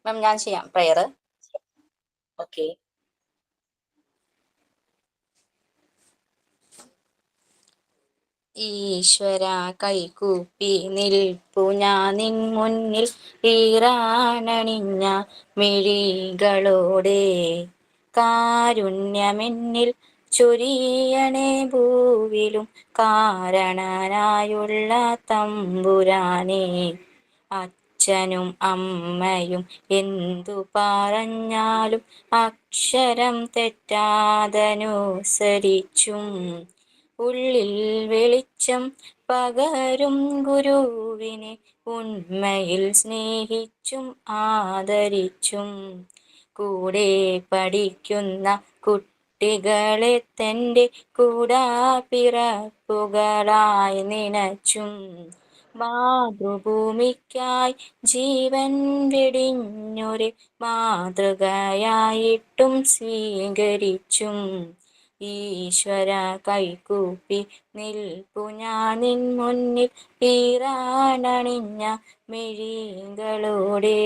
മാം ഞാൻ ചെയ്യാം prayer. Okay. ഈശ്വര കൈകൂപ്പി നിൽപ്പു ഞാൻ നിൻ മുന്നിൽ ഈറാനണിഞ്ഞ മിഴികളോടെ കാരുണ്യമെന്നിൽ ചൊരിയണേ ഭൂവിലും കാരണനായുള്ള തമ്പുരാനെ. അച്ഛനും അമ്മയും എന്തു പറഞ്ഞാലും അക്ഷരം തെറ്റാതനുസരിച്ചും ഉള്ളിൽ വെളിച്ചം പകരും ഗുരുവിനെ ഉണ്മയിൽ സ്നേഹിച്ചും ആദരിച്ചും കൂടെ പഠിക്കുന്ന കുട്ടികളെ തൻ്റെ കൂടാപിറപ്പുകളായി നനച്ചും മാതൃഭൂമിക്കായി ജീവൻ വെടിഞ്ഞൊരു മാതൃകയായിട്ടും സ്വീകരിച്ചും ഈശ്വര കൈകൂപ്പി നിൽപ്പു ഞാൻ നിൻ മുന്നിൽ ഈറാനണിഞ്ഞ മിഴികളോടെ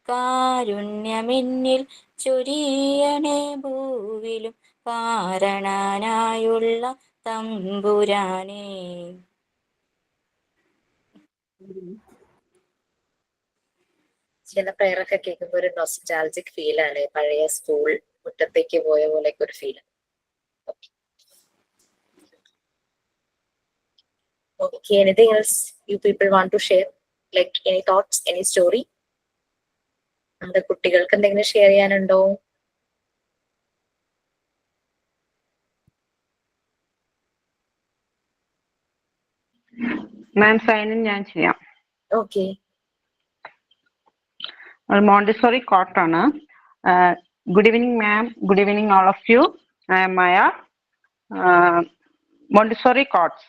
കാരുണ്യമെന്നിൽ ചൊരിയണേ ഭൂവിലും കാരണനായുള്ള തമ്പുരാനെ. ചില പ്രയറൊക്കെ കേൾക്കുമ്പോ ഒരു നൊസ്റ്റാൾജിക് ഫീൽ ആണ്. പഴയ സ്കൂൾ മുറ്റത്തേക്ക് പോയ പോലെയൊക്കെ ഒരു feel. Okay, anything else you people want to share? Like any thoughts, any story? നമ്മുടെ കുട്ടികൾക്ക് എന്തെങ്കിലും ഷെയർ ചെയ്യാനുണ്ടോ? മാം സൈനിൻ ഞാൻ ചെയ്യാം. ഓക്കെ. മോണ്ടിസോറി കോട്ടാണ്. Good evening ma'am, good evening all of you. I am Maya. Montessori quotes.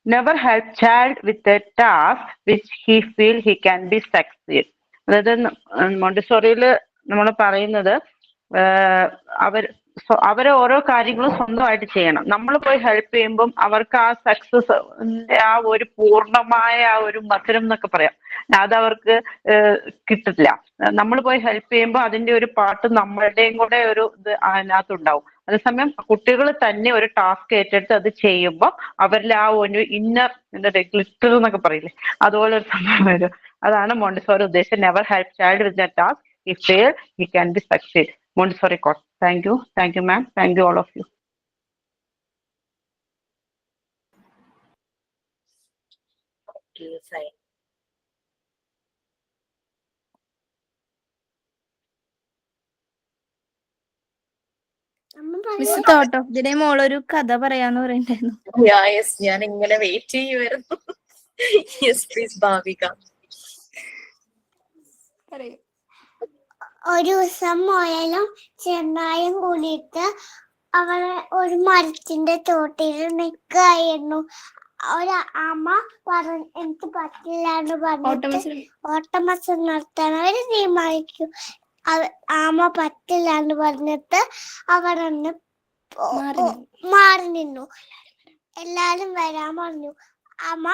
Never help child with a task which he feel he can be succeed. അതായത് മോണ്ടിസോറിയിൽ നമ്മൾ പറയുന്നത് അവരെ ഓരോ കാര്യങ്ങളും സ്വന്തമായിട്ട് ചെയ്യണം. നമ്മൾ പോയി ഹെൽപ്പ് ചെയ്യുമ്പം അവർക്ക് ആ സക്സസിന്റെ ആ ഒരു പൂർണ്ണമായ ആ ഒരു മധുരം എന്നൊക്കെ പറയാം, അതവർക്ക് കിട്ടില്ല. നമ്മൾ പോയി ഹെൽപ്പ് ചെയ്യുമ്പോൾ അതിന്റെ ഒരു പാട്ട് നമ്മളുടെയും കൂടെ ഒരു ഇത് അതിനകത്തുണ്ടാവും. അതേസമയം കുട്ടികൾ തന്നെ ഒരു ടാസ്ക് ഏറ്റെടുത്ത് അത് ചെയ്യുമ്പോൾ അവരിൽ ആ ഒരു ഇന്നർ എന്താ ഗ്ലിറ്റർ എന്നൊക്കെ പറയില്ലേ, അതുപോലെ ഒരു സംഭവം വരും. അതാണ് മോണ്ടിസോറി ഉദ്ദേശിച്ചത്. Never help Child with a task he fail he can be succeed. Montessori quote. Thank you ma'am, thank you all of you. Okay, fine. Miss thought of the day മോളൊരു കഥ പറയാന്ന് പറയണ്ടായിരുന്നു. ഞാൻ ഇങ്ങനെ വെയിറ്റ് ചെയ്യുമായിരുന്നു. Yes please Bhavika. ഒരു ദിവസം മുയലും ചെന്നായും കൂടിയിട്ട് അവളെ ഒരു മരത്തിന്റെ ചോട്ടിൽ നിൽക്കുകയായിരുന്നു. ഒരു അമ്മ പറഞ്ഞു എനിക്ക് പറ്റില്ലാന്ന് പറഞ്ഞിട്ട് ഓട്ടമത്സരം നടത്താൻ അവര് തീരുമാനിച്ചു. ആമ പറ്റില്ലാന്ന് പറഞ്ഞിട്ട് അവരൊന്ന് മാറി നിന്നു. എല്ലാരും വരാൻ പറഞ്ഞു. അമ്മ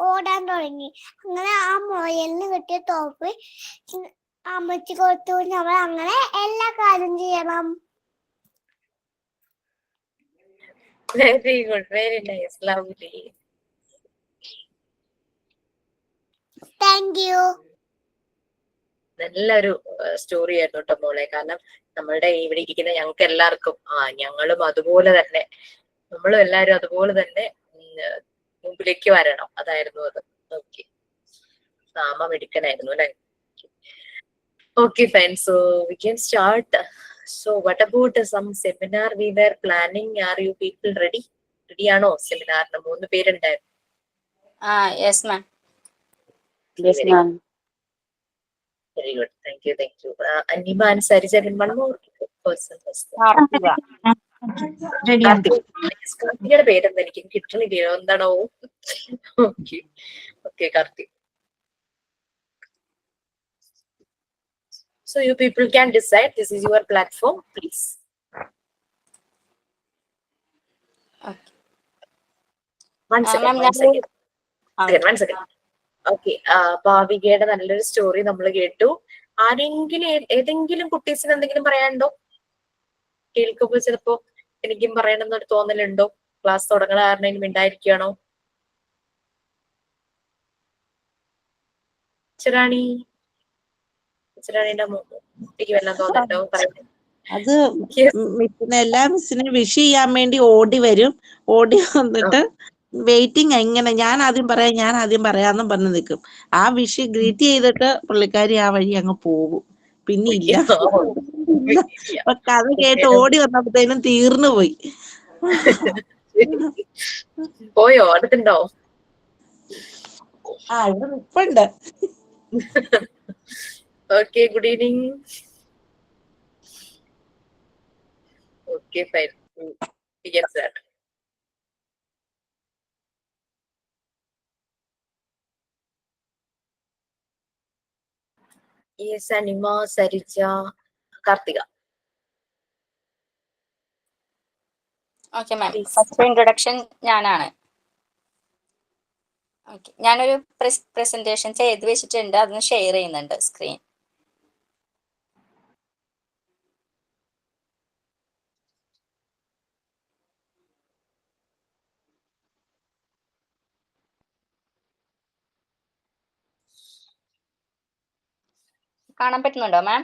ഓടാൻ തുടങ്ങി. അങ്ങനെ ആ മുയലിന് കിട്ടിയ തോപ്പ് അമ്മച്ചി കൊടുത്തു. നമ്മൾ അങ്ങനെ എല്ലാ കാര്യം ചെയ്യണം. Very good, very nice, lovely. Thank you. നല്ലൊരു സ്റ്റോറി ആയിരുന്നു കേട്ടോ മോളെ. കാരണം നമ്മളുടെ ഇവിടെ ഇരിക്കുന്ന ഞങ്ങൾക്ക് എല്ലാവർക്കും ഞങ്ങളും അതുപോലെ തന്നെ നമ്മളും എല്ലാരും അതുപോലെ തന്നെ മുമ്പിലേക്ക് വരണം, അതായിരുന്നു അത്. ഓക്കെ, സാമ മെടുക്കനായിരുന്നു അല്ലെ. Okay, fine. So we can start. So what about some seminar we were planning? Are you people ready? Ready ആണോ? സെമിനാറിന് 3 പേരുണ്ടായിരുന്നു. Yes ma'am. Yes ma'am. Very good. Thank you. Anima and Sarija, one more person. Karthikയുടെ പേരെന്താ എനിക്ക് കിട്ടണില്ല, എന്താണോ? Okay, Karthik. So you people can decide. This is your platform, please. Okay. One second. ഓക്കെ. ഭാവികയുടെ നല്ലൊരു story നമ്മൾ കേട്ടു. ആരെങ്കിലും ഏതെങ്കിലും കുട്ടീസിന് എന്തെങ്കിലും പറയാനുണ്ടോ? കേൾക്കുമ്പോ ചിലപ്പോ എനിക്കും പറയണമെന്നൊരു തോന്നലുണ്ടോ? ക്ലാസ് തുടങ്ങണ കാരണം മിണ്ടായിരിക്കുകയാണോ? ചിറാണി ചിറാണിയുടെ കുട്ടിക്ക് വല്ലതും തോന്നലുണ്ടോ? പറയുന്നത് അത് മിസ്സിനെ എല്ലാ മിസ്സിനെ വിഷ് ചെയ്യാൻ വേണ്ടി ഓടി വരും. ഓടി വന്നിട്ട് വെയിറ്റിംഗ് എങ്ങനെ ഞാൻ ആദ്യം പറയാന്നും പറഞ്ഞു നിൽക്കും. ആ വിഷ് ഗ്രീറ്റ് ചെയ്തിട്ട് പുള്ളിക്കാരി ആ വഴി അങ്ങ് പോകും. പിന്നെ ഇല്ല. അപ്പൊ കഥ കേട്ട് ഓടി വന്നപ്പോഴത്തേനും തീർന്നു പോയി. പോയോ? അടുത്തുണ്ടോ? ഇവിടെ നിപ്പുണ്ട്. Okay, good evening. Okay, fine. Yes, Anima, Sarija, Karthika. Okay ma'am, first introduction ഞാനാണ്. ഓക്കെ, ഞാനൊരു പ്രസന്റേഷൻ ചെയ്ത് വെച്ചിട്ടുണ്ട്, അതൊന്ന് ഷെയർ ചെയ്യുന്നുണ്ട് സ്ക്രീൻ. കാണാൻ പറ്റുന്നുണ്ടോ മാം?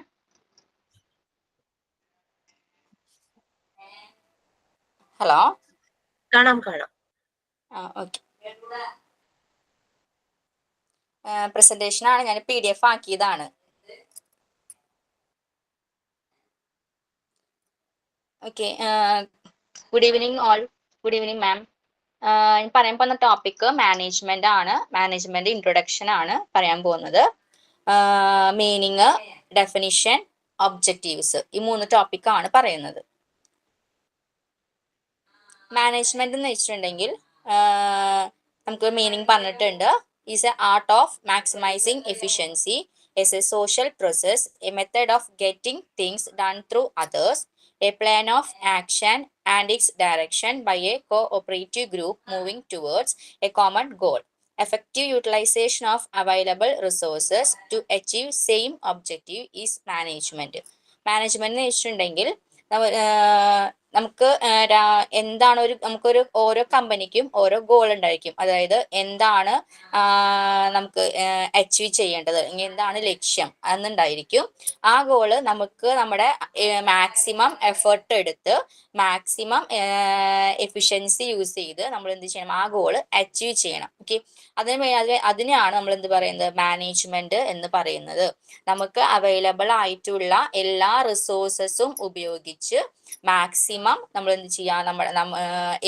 ഹലോ, കാണാം. ഓക്കെ. പ്രസന്റേഷൻ ആണ്, ഞാൻ PDF ആക്കിയതാണ്. Okay, good evening all. Good evening ma'am. പറയാൻ പോകുന്ന ടോപ്പിക് മാനേജ്മെന്റ് ആണ്. മാനേജ്മെന്റ് ഇൻട്രൊഡക്ഷൻ ആണ് പറയാൻ പോകുന്നത്. മീനിങ്, ഡെഫിനിഷൻ, ഒബ്ജക്റ്റീവ്സ്, ഈ 3 ടോപ്പിക്കാണ് പറയുന്നത്. മാനേജ്മെന്റ് എന്ന് വെച്ചിട്ടുണ്ടെങ്കിൽ നമുക്ക് മീനിങ് പറഞ്ഞിട്ടുണ്ട്. Is A art of maximising efficiency, is a social process, a method of getting things done through others, a plan of action and its direction by a cooperative group moving towards a common goal. Effective utilization of available resources to achieve same objective is management. Management എന്ന് വെച്ചിട്ടുണ്ടെങ്കിൽ നമുക്ക് എന്താണ് നമുക്കൊരു ഓരോ കമ്പനിക്കും ഓരോ goal ഉണ്ടായിരിക്കും. അതായത് എന്താണ് നമുക്ക് അച്ചീവ് ചെയ്യേണ്ടത്, എന്താണ് ലക്ഷ്യം എന്നുണ്ടായിരിക്കും. ആ ഗോള് നമുക്ക് നമ്മുടെ മാക്സിമം എഫേർട്ട് എടുത്ത് മാക്സിമം എഫിഷ്യൻസി യൂസ് ചെയ്ത് നമ്മൾ എന്ത് ചെയ്യണം, ആ ഗോള് അച്ചീവ് ചെയ്യണം. ഓക്കെ, അതിനെയാണ് നമ്മൾ എന്ത് പറയുന്നത്, മാനേജ്മെന്റ് എന്ന് പറയുന്നത്. നമുക്ക് അവൈലബിൾ ആയിട്ടുള്ള എല്ലാ റിസോഴ്സസും ഉപയോഗിച്ച് മാക്സിമം നമ്മൾ എന്ത് ചെയ്യുക, നമ്മുടെ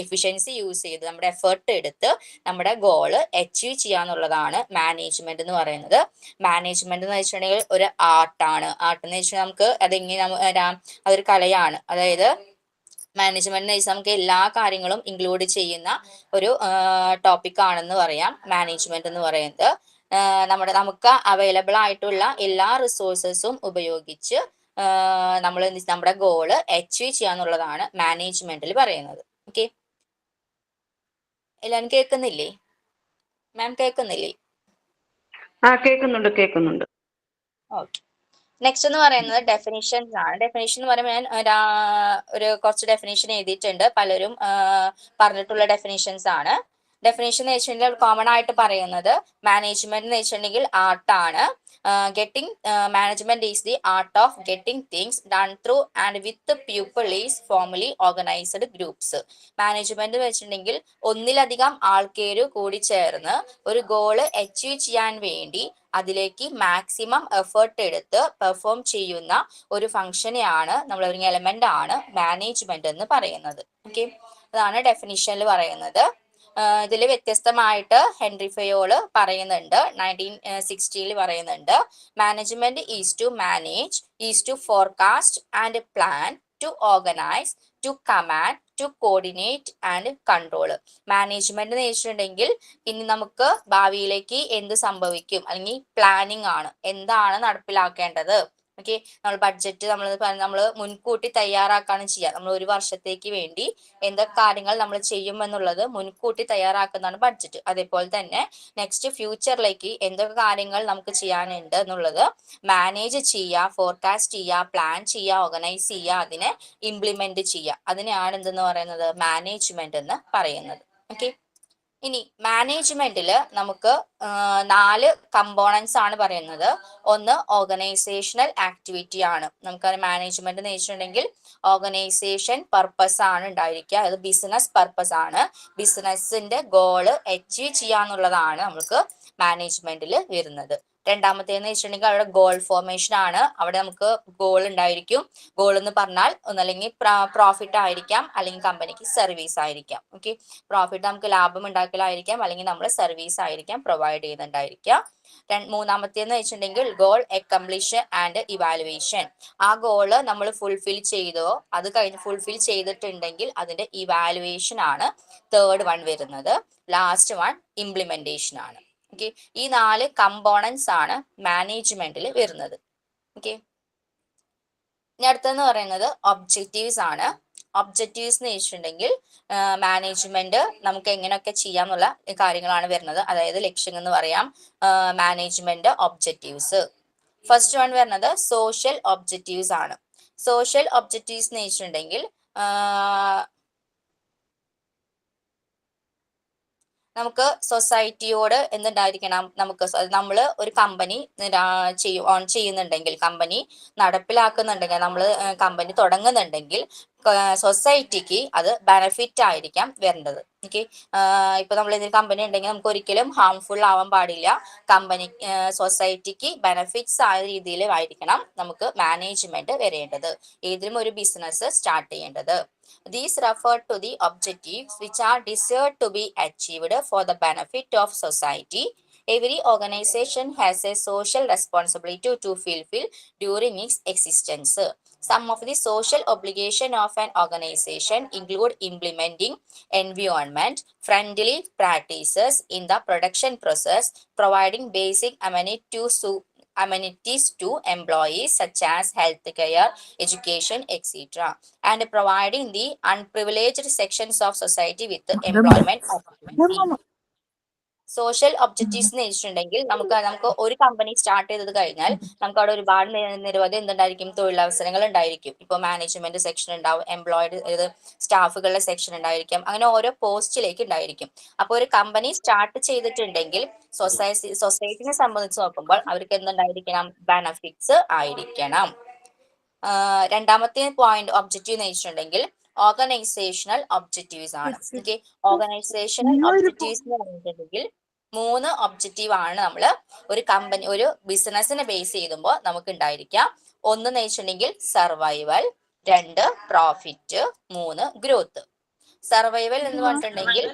എഫിഷ്യൻസി യൂസ് ചെയ്ത് നമ്മുടെ എഫേർട്ട് എടുത്ത് നമ്മുടെ ഗോള് അച്ചീവ് ചെയ്യാന്നുള്ളതാണ് മാനേജ്മെന്റ് എന്ന് പറയുന്നത്. മാനേജ്മെന്റ് എന്ന് വെച്ചിട്ടുണ്ടെങ്കിൽ ഒരു ആർട്ടാണ്. ആർട്ട് എന്ന് വെച്ചാൽ നമുക്ക് അതൊരു കലയാണ്. അതായത് മാനേജ്മെന്റ് എന്ന് വെച്ചാൽ നമുക്ക് എല്ലാ കാര്യങ്ങളും ഇൻക്ലൂഡ് ചെയ്യുന്ന ഒരു ടോപ്പിക് ആണെന്ന് പറയാം മാനേജ്മെന്റ് എന്ന് പറയുന്നത്. നമുക്ക് അവൈലബിൾ ആയിട്ടുള്ള എല്ലാ റിസോഴ്സസും ഉപയോഗിച്ച് നമ്മൾ നമ്മുടെ ഗോള് അച്ചീവ് ചെയ്യാന്നുള്ളതാണ് മാനേജ്മെന്റിൽ പറയുന്നത്. ഓക്കെ, എല്ലാവരും കേൾക്കുന്നില്ലേ? മാം കേൾക്കുന്നില്ലേ? കേൾക്കുന്നുണ്ട്. ഓക്കെ, നെക്സ്റ്റ് എന്ന് പറയുന്നത് ഡെഫിനിഷൻസ് ആണ്. ഡെഫിനിഷൻ എന്ന് പറയുമ്പോൾ ഞാൻ ഒരു കുറച്ച് ഡെഫിനിഷൻ എഴുതിയിട്ടുണ്ട്, പലരും പറഞ്ഞിട്ടുള്ള ഡെഫിനിഷൻസ് ആണ്. ഡെഫിനേഷൻ എന്ന് വെച്ചിട്ടുണ്ടെങ്കിൽ കോമൺ ആയിട്ട് പറയുന്നത് മാനേജ്മെന്റ് എന്ന് വെച്ചിട്ടുണ്ടെങ്കിൽ ആർട്ടാണ്. Management is the art of getting things done through and with people is formally organised groups. Management എന്ന് വെച്ചിട്ടുണ്ടെങ്കിൽ ഒന്നിലധികം ആൾക്കാർ കൂടി ചേർന്ന് ഒരു ഗോള് അച്ചീവ് ചെയ്യാൻ വേണ്ടി അതിലേക്ക് മാക്സിമം എഫേർട്ട് എടുത്ത് പെർഫോം ചെയ്യുന്ന ഒരു ഫംഗ്ഷനെയാണ് ഒരു എലമെന്റ് ആണ് മാനേജ്മെന്റ് എന്ന് പറയുന്നത്. ഓക്കെ, അതാണ് ഡെഫിനിഷനിൽ പറയുന്നത്. ഇതിൽ വ്യത്യസ്തമായിട്ട് ഹെൻറി ഫയോള് പറയുന്നുണ്ട്, 1960 പറയുന്നുണ്ട്. Management is to manage, is to forecast and plan, to organise, to command, to coordinate and control. Management എന്ന് വെച്ചിട്ടുണ്ടെങ്കിൽ ഇനി നമുക്ക് ഭാവിയിലേക്ക് എന്ത് സംഭവിക്കും, അല്ലെങ്കിൽ പ്ലാനിങ് ആണ്, എന്താണ് നടപ്പിലാക്കേണ്ടത്, ഓക്കെ, നമ്മൾ ബഡ്ജറ്റ് നമ്മൾ മുൻകൂട്ടി തയ്യാറാക്കാണ് ചെയ്യുക. നമ്മൾ ഒരു വർഷത്തേക്ക് വേണ്ടി എന്തൊക്കെ കാര്യങ്ങൾ നമ്മൾ ചെയ്യും എന്നുള്ളത് മുൻകൂട്ടി തയ്യാറാക്കുന്നതാണ് ബഡ്ജറ്റ്. അതേപോലെ തന്നെ നെക്സ്റ്റ് ഫ്യൂച്ചറിലേക്ക് എന്തൊക്കെ കാര്യങ്ങൾ നമുക്ക് ചെയ്യാനുണ്ട് എന്നുള്ളത് മാനേജ് ചെയ്യുക, ഫോർകാസ്റ്റ് ചെയ്യുക, പ്ലാൻ ചെയ്യുക, ഓർഗനൈസ് ചെയ്യുക, അതിനെ ഇംപ്ലിമെന്റ് ചെയ്യുക. അതിനെയാണ് എന്തെന്ന് പറയുന്നത്, മാനേജ്മെന്റ് എന്ന് പറയുന്നത്. ഓക്കെ, ഇനി മാനേജ്മെന്റിൽ നമുക്ക് 4 കമ്പോണൻസ് ആണ് പറയുന്നത്. ഒന്ന് ഓർഗനൈസേഷണൽ ആക്ടിവിറ്റി ആണ്. നമുക്ക് മാനേജ്മെന്റ് എന്ന് വെച്ചിട്ടുണ്ടെങ്കിൽ ഓർഗനൈസേഷൻ പർപ്പസ് ആണ് ഉണ്ടായിരിക്കുക. അത് ബിസിനസ് പർപ്പസ് ആണ്. ബിസിനസിന്റെ ഗോള് അച്ചീവ് ചെയ്യാന്നുള്ളതാണ് നമുക്ക് മാനേജ്മെന്റിൽ വരുന്നത്. രണ്ടാമത്തേന്ന് വെച്ചിട്ടുണ്ടെങ്കിൽ അവിടെ ഗോൾ ഫോർമേഷൻ ആണ്. അവിടെ നമുക്ക് ഗോൾ ഉണ്ടായിരിക്കും. ഗോൾ എന്ന് പറഞ്ഞാൽ ഒന്നല്ലെങ്കിൽ പ്രോഫിറ്റ് ആയിരിക്കാം, അല്ലെങ്കിൽ കമ്പനിക്ക് സർവീസ് ആയിരിക്കാം. ഓക്കെ, പ്രോഫിറ്റ് നമുക്ക് ലാഭം ഉണ്ടാക്കലായിരിക്കാം, അല്ലെങ്കിൽ നമ്മൾ സർവീസ് ആയിരിക്കാം പ്രൊവൈഡ് ചെയ്യുന്നുണ്ടായിരിക്കാം. മൂന്നാമത്തേന്ന് വെച്ചിട്ടുണ്ടെങ്കിൽ ഗോൾ അക്കംപ്ലിഷ് ആൻഡ് ഇവാലുവേഷൻ. ആ ഗോള് നമ്മൾ ഫുൾഫിൽ ചെയ്തോ, അത് കഴിഞ്ഞ് ഫുൾഫിൽ ചെയ്തിട്ടുണ്ടെങ്കിൽ അതിന്റെ ഇവാലുവേഷൻ ആണ് തേർഡ് വൺ വരുന്നത്. ലാസ്റ്റ് വൺ ഇംപ്ലിമെന്റേഷൻ ആണ്. ഓക്കെ, ഈ 4 കമ്പോണൻസ് ആണ് മാനേജ്മെന്റിൽ വരുന്നത്. ഓക്കെ, ഇനി അടുത്തെന്ന് പറയുന്നത് ഒബ്ജക്റ്റീവ്സ് ആണ്. ഒബ്ജക്റ്റീവ്സ് എന്ന് വെച്ചിട്ടുണ്ടെങ്കിൽ മാനേജ്മെന്റ് നമുക്ക് എങ്ങനെയൊക്കെ ചെയ്യാന്നുള്ള കാര്യങ്ങളാണ് വരുന്നത്. അതായത് ലക്ഷ്യങ്ങൾ എന്ന് പറയാം, മാനേജ്മെന്റ് ഒബ്ജക്റ്റീവ്സ്. ഫസ്റ്റ് വൺ വരുന്നത് സോഷ്യൽ ഒബ്ജക്റ്റീവ്സ് ആണ്. സോഷ്യൽ ഒബ്ജക്റ്റീവ്സ് എന്ന് വെച്ചിട്ടുണ്ടെങ്കിൽ നമുക്ക് സൊസൈറ്റിയോട് എന്തുണ്ടായിരിക്കണം, നമുക്ക് നമ്മൾ ഒരു കമ്പനി ചെയ്യുന്നുണ്ടെങ്കിൽ, കമ്പനി നടപ്പിലാക്കുന്നുണ്ടെങ്കിൽ, നമ്മൾ കമ്പനി തുടങ്ങുന്നുണ്ടെങ്കിൽ സൊസൈറ്റിക്ക് അത് ബെനഫിറ്റ് ആയിരിക്കാം വരേണ്ടത്. ഓക്കെ, ഇപ്പൊ നമ്മൾ ഇതിൽ കമ്പനി ഉണ്ടെങ്കിൽ നമുക്ക് ഒരിക്കലും ഹാംഫുൾ ആവാൻ പാടില്ല. കമ്പനി സൊസൈറ്റിക്ക് ബെനഫിറ്റ്സ് ആയ രീതിയിലായിരിക്കണം നമുക്ക് മാനേജ്മെന്റ് വരേണ്ടത്, ഏതിലും ഒരു ബിസിനസ് സ്റ്റാർട്ട് ചെയ്യേണ്ടത്. These refer to the objectives which are desired to be achieved for the benefit of society. Every organization has a social responsibility to fulfill during its existence. Some of the social obligation of an organization include implementing environment-friendly practices in the production process, providing basic amenities to employees such as healthcare, education, etc., and providing the unprivileged sections of society with employment opportunity. Social objectives എന്ന് വെച്ചിട്ടുണ്ടെങ്കിൽ നമുക്ക് ഒരു company start ചെയ്തത് കഴിഞ്ഞാൽ നമുക്ക് അവിടെ ഒരുപാട് നിരവധി എന്തുണ്ടായിരിക്കും, തൊഴിലവസരങ്ങൾ ഉണ്ടായിരിക്കും. ഇപ്പൊ മാനേജ്മെന്റ് സെക്ഷൻ ഉണ്ടാവും, എംപ്ലോയിഡ് സ്റ്റാഫുകളുടെ സെക്ഷൻ ഉണ്ടായിരിക്കും, അങ്ങനെ ഓരോ പോസ്റ്റിലേക്ക് ഉണ്ടായിരിക്കും. അപ്പൊ ഒരു കമ്പനി സ്റ്റാർട്ട് ചെയ്തിട്ടുണ്ടെങ്കിൽ സൊസൈറ്റിനെ സംബന്ധിച്ച് നോക്കുമ്പോൾ അവർക്ക് എന്തുണ്ടായിരിക്കണം, ബെനഫിറ്റ്സ് ആയിരിക്കണം. രണ്ടാമത്തെ പോയിന്റ് ഒബ്ജക്റ്റീവ് എന്ന് വെച്ചിട്ടുണ്ടെങ്കിൽ ഓർഗനൈസേഷണൽ ഒബ്ജക്റ്റീവ്സ് ആണ്. ഓക്കെ, ഓർഗനൈസേഷണൽ ഒബ്ജക്റ്റീവ്സ് എന്ന് പറഞ്ഞിട്ടുണ്ടെങ്കിൽ 3 ഒബ്ജക്റ്റീവ് ആണ് നമ്മൾ ഒരു കമ്പനി, ഒരു ബിസിനസിനെ ബേസ് ചെയ്യുമ്പോൾ നമുക്ക് ഉണ്ടായിരിക്കാം. ഒന്ന് എന്ന് വെച്ചിട്ടുണ്ടെങ്കിൽ സർവൈവൽ, 2 പ്രോഫിറ്റ്, 3 ഗ്രോത്ത്. സർവൈവൽ എന്ന് പറഞ്ഞിട്ടുണ്ടെങ്കിൽ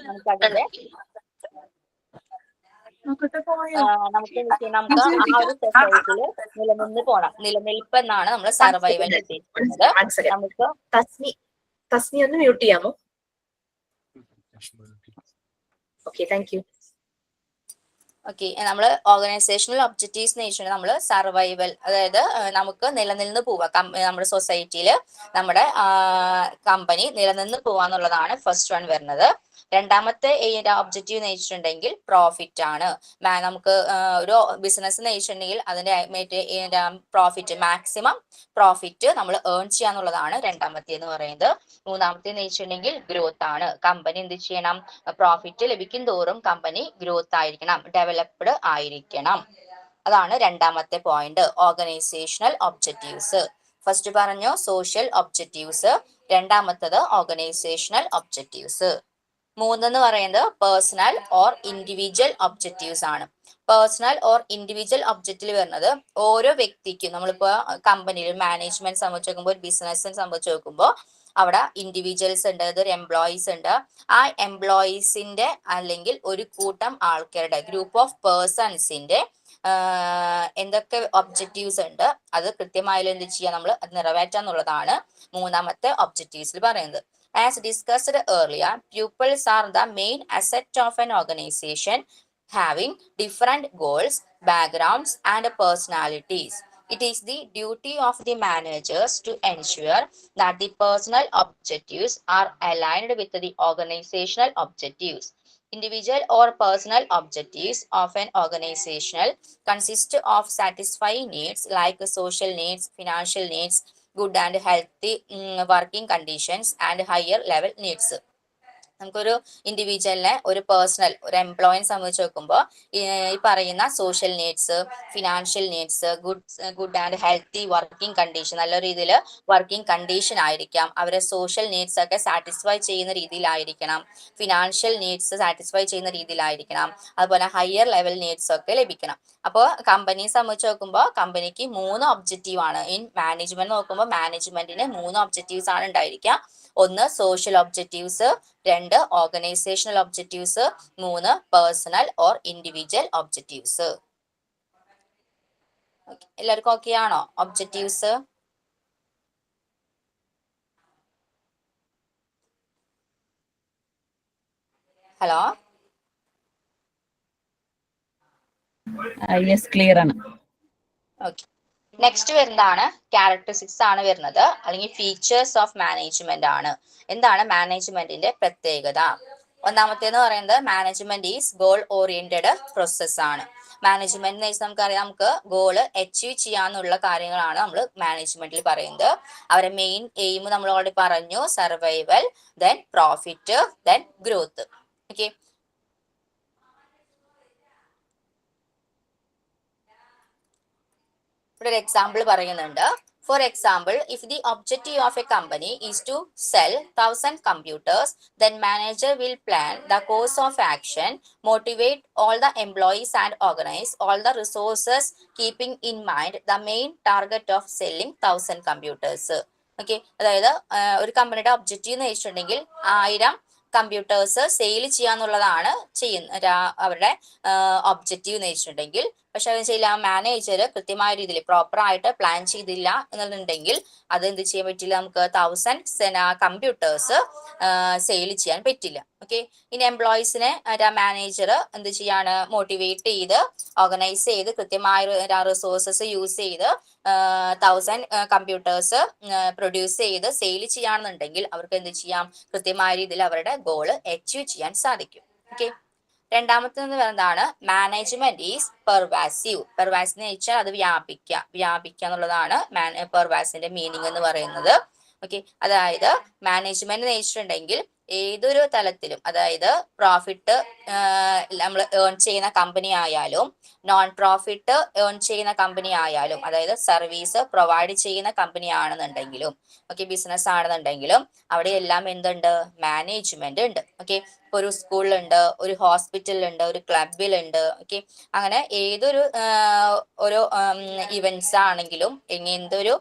നമുക്ക് ആ ഒരു സൊസൈറ്റിയിൽ നിലനിന്ന് പോണം, നിലനിൽപ്പ് എന്നാണ് നമ്മൾ സർവൈവൽ ഉദ്ദേശിക്കുന്നത്. നമുക്ക് തസ്നി ഒന്ന് മ്യൂട്ട് ചെയ്യാമോ? Okay, thank you. ഓക്കെ, നമ്മൾ ഓർഗനൈസേഷണൽ ഒബ്ജക്റ്റീവ്സ് എന്ന് വെച്ചിട്ടുണ്ടെങ്കിൽ നമ്മൾ സർവൈവൽ, അതായത് നമുക്ക് നിലനിന്ന് പോവുക, നമ്മുടെ സൊസൈറ്റിയിൽ നമ്മുടെ കമ്പനി നിലനിന്ന് പോവാന്നുള്ളതാണ് ഫസ്റ്റ് വൺ വരുന്നത്. രണ്ടാമത്തെ ഒബ്ജക്റ്റീവ് എന്ന് വെച്ചിട്ടുണ്ടെങ്കിൽ പ്രോഫിറ്റ് ആണ്. നമുക്ക് ഒരു ബിസിനസ് എന്ന് വെച്ചിട്ടുണ്ടെങ്കിൽ അതിന്റെ പ്രോഫിറ്റ്, മാക്സിമം പ്രോഫിറ്റ് നമ്മൾ ഏൺ ചെയ്യാന്നുള്ളതാണ് രണ്ടാമത്തെ എന്ന് പറയുന്നത്. മൂന്നാമത്തെ എന്ന് വെച്ചിട്ടുണ്ടെങ്കിൽ ഗ്രോത്ത് ആണ്. കമ്പനി എന്ത് ചെയ്യണം, പ്രോഫിറ്റ് ലഭിക്കും തോറും കമ്പനി ഗ്രോത്ത് ആയിരിക്കണം, ഡെവലപ്ഡ് ആയിരിക്കണം. അതാണ് രണ്ടാമത്തെ പോയിന്റ്, ഓർഗനൈസേഷണൽ ഒബ്ജക്റ്റീവ്സ്. ഫസ്റ്റ് പറഞ്ഞു സോഷ്യൽ ഒബ്ജക്റ്റീവ്സ്, രണ്ടാമത്തത് ഓർഗനൈസേഷണൽ ഒബ്ജക്റ്റീവ്സ്. മൂന്നെന്ന് പറയുന്നത് പേഴ്സണൽ ഓർ ഇൻഡിവിജ്വൽ ഒബ്ജക്റ്റീവ്സ് ആണ്. പേഴ്സണൽ ഓർ ഇൻഡിവിജ്വൽ ഒബ്ജക്റ്റീവ് വരുന്നത് ഓരോ വ്യക്തിക്കും, നമ്മളിപ്പോ കമ്പനിയിൽ മാനേജ്മെന്റ് സംബന്ധിച്ച് നോക്കുമ്പോൾ, ഒരു ബിസിനസ്സിനെ സംബന്ധിച്ച് നോക്കുമ്പോൾ അവിടെ ഇൻഡിവിജ്വൽസ് ഉണ്ട്, അതൊരു എംപ്ലോയീസ് ഉണ്ട്. ആ എംപ്ലോയീസിന്റെ അല്ലെങ്കിൽ ഒരു കൂട്ടം ആൾക്കാരുടെ, ഗ്രൂപ്പ് ഓഫ് പേഴ്സൺസിന്റെ എന്തൊക്കെ ഒബ്ജക്റ്റീവ്സ് ഉണ്ട് അത് കൃത്യമായാലും എന്ത് ചെയ്യുക, നമ്മൾ അത് നിറവേറ്റാന്നുള്ളതാണ് മൂന്നാമത്തെ ഒബ്ജക്റ്റീവ്സിൽ പറയുന്നത്. As discussed earlier, pupils are the main asset of an organization having different goals, backgrounds, and personalities. It is the duty of the managers to ensure that the personal objectives are aligned with the organizational objectives. Individual or personal objectives of an organizational consist of satisfying needs like social needs, financial needs, good and healthy working conditions, and higher level needs. നമുക്കൊരു ഇൻഡിവിജ്വലിനെ ഒരു personal ഒരു എംപ്ലോയിനെ സംബന്ധിച്ച് നോക്കുമ്പോൾ ഈ പറയുന്ന social needs, financial needs, good and healthy working condition, നല്ല രീതിയിൽ working condition ആയിരിക്കാം. അവരെ സോഷ്യൽ നീഡ്സ് ഒക്കെ സാറ്റിസ്ഫൈ ചെയ്യുന്ന രീതിയിലായിരിക്കണം. ഫിനാൻഷ്യൽ നീഡ്സ് സാറ്റിസ്ഫൈ ചെയ്യുന്ന രീതിയിലായിരിക്കണം. അതുപോലെ ഹയർ ലെവൽ നീഡ്സ് ഒക്കെ ലഭിക്കണം. അപ്പോൾ കമ്പനിയെ സംബന്ധിച്ച് നോക്കുമ്പോൾ കമ്പനിക്ക് 3 ഒബ്ജക്റ്റീവ് ആണ്. ഇൻ മാനേജ്മെന്റ് നോക്കുമ്പോൾ മാനേജ്മെന്റിന് 3 ഒബ്ജക്റ്റീവ്സ് ആണ് ഉണ്ടായിരിക്കുക. 1 social objectives, 2 organisational objectives, 3 personal or individual objectives. എല്ലാവർക്കും ഓക്കെ ആണോ ഒബ്ജക്റ്റീവ്സ്? ഹലോ, യെസ്, ക്ലിയർ ആണ്. ഓക്കെ. നെക്സ്റ്റ് വരുന്നതാണ് ക്യാരക്ടറിസ്റ്റിക്സ് ആണ് വരുന്നത്, അല്ലെങ്കിൽ ഫീച്ചേഴ്സ് ഓഫ് മാനേജ്മെന്റ് ആണ്. എന്താണ് മാനേജ്മെന്റിന്റെ പ്രത്യേകത? ഒന്നാമത്തേന്ന് പറയുന്നത് management is goal oriented process ആണ്. മാനേജ്മെന്റ് നമുക്കറിയാം, നമുക്ക് ഗോള് അച്ചീവ് ചെയ്യാന്നുള്ള കാര്യങ്ങളാണ് നമ്മൾ മാനേജ്മെന്റിൽ പറയുന്നത്. അവരെ മെയിൻ എയിം നമ്മൾ ഓൾറെഡി പറഞ്ഞു, survival, then profit, then growth. Okay, ഇവിടെ ഒരു എക്സാമ്പിൾ പറയുന്നുണ്ട്. For example, if the objective of a company is to sell 1000 computers, then manager will plan the course of action, motivate all the employees and organize all the resources keeping in mind the main target of selling 1000 computers. Okay, അതായത് ഒരു കമ്പനിയുടെ objective എന്ന് വെച്ചിട്ടുണ്ടെങ്കിൽ 1000 computers sale ചെയ്യാന്നുള്ളതാണ് അവരുടെ objective എന്ന് വെച്ചിട്ടുണ്ടെങ്കിൽ. പക്ഷെ അത് ചെയ്യില്ല, മാനേജർ കൃത്യമായ രീതിയിൽ പ്രോപ്പർ ആയിട്ട് പ്ലാൻ ചെയ്തില്ല എന്നുണ്ടെങ്കിൽ അത് എന്ത് ചെയ്യാൻ പറ്റില്ല, നമുക്ക് 1000 കമ്പ്യൂട്ടേഴ്സ് സെയിൽ ചെയ്യാൻ പറ്റില്ല. ഓക്കെ, ഇനി എംപ്ലോയീസിനെ മാനേജർ എന്ത് ചെയ്യാണ്, മോട്ടിവേറ്റ് ചെയ്ത് ഓർഗനൈസ് ചെയ്ത് കൃത്യമായ റിസോഴ്സസ് യൂസ് ചെയ്ത് 1000 കമ്പ്യൂട്ടേഴ്സ് പ്രൊഡ്യൂസ് ചെയ്ത് സെയിൽ ചെയ്യാണെന്നുണ്ടെങ്കിൽ അവർക്ക് എന്ത് ചെയ്യാം, കൃത്യമായ രീതിയിൽ അവരുടെ ഗോള് അച്ചീവ് ചെയ്യാൻ സാധിക്കും. ഓക്കെ, രണ്ടാമത്തേത് എന്താണ്, മാനേജ്മെന്റ് ഈസ് പെർവാസീവ്. പെർവാസീവ് എന്ന് വെച്ചാൽ അത് വ്യാപിക്കുക എന്നുള്ളതാണ് പെർവാസിന്റെ മീനിങ് എന്ന് പറയുന്നത്. ഓക്കെ, അതായത് മാനേജ്മെന്റ് എന്ന് വെച്ചിട്ടുണ്ടെങ്കിൽ ഏതൊരു തലത്തിലും, അതായത് പ്രോഫിറ്റ് നമ്മൾ ഏൺ ചെയ്യുന്ന കമ്പനി ആയാലും നോൺ പ്രോഫിറ്റ് ഏൺ ചെയ്യുന്ന കമ്പനി ആയാലും, അതായത് സർവീസ് പ്രൊവൈഡ് ചെയ്യുന്ന കമ്പനി ആണെന്നുണ്ടെങ്കിലും, ഓക്കെ, ബിസിനസ് ആണെന്നുണ്ടെങ്കിലും അവിടെ എല്ലാം എന്തുണ്ട്, മാനേജ്മെന്റ് ഉണ്ട്. ഓക്കെ, ഇപ്പൊ ഒരു സ്കൂളിലുണ്ട്, ഒരു ഹോസ്പിറ്റലിലുണ്ട്, ഒരു ക്ലബിലുണ്ട്. ഓക്കെ, അങ്ങനെ ഏതൊരു ഒരു ഇവന്റ്സ് ആണെങ്കിലും എന്തൊരു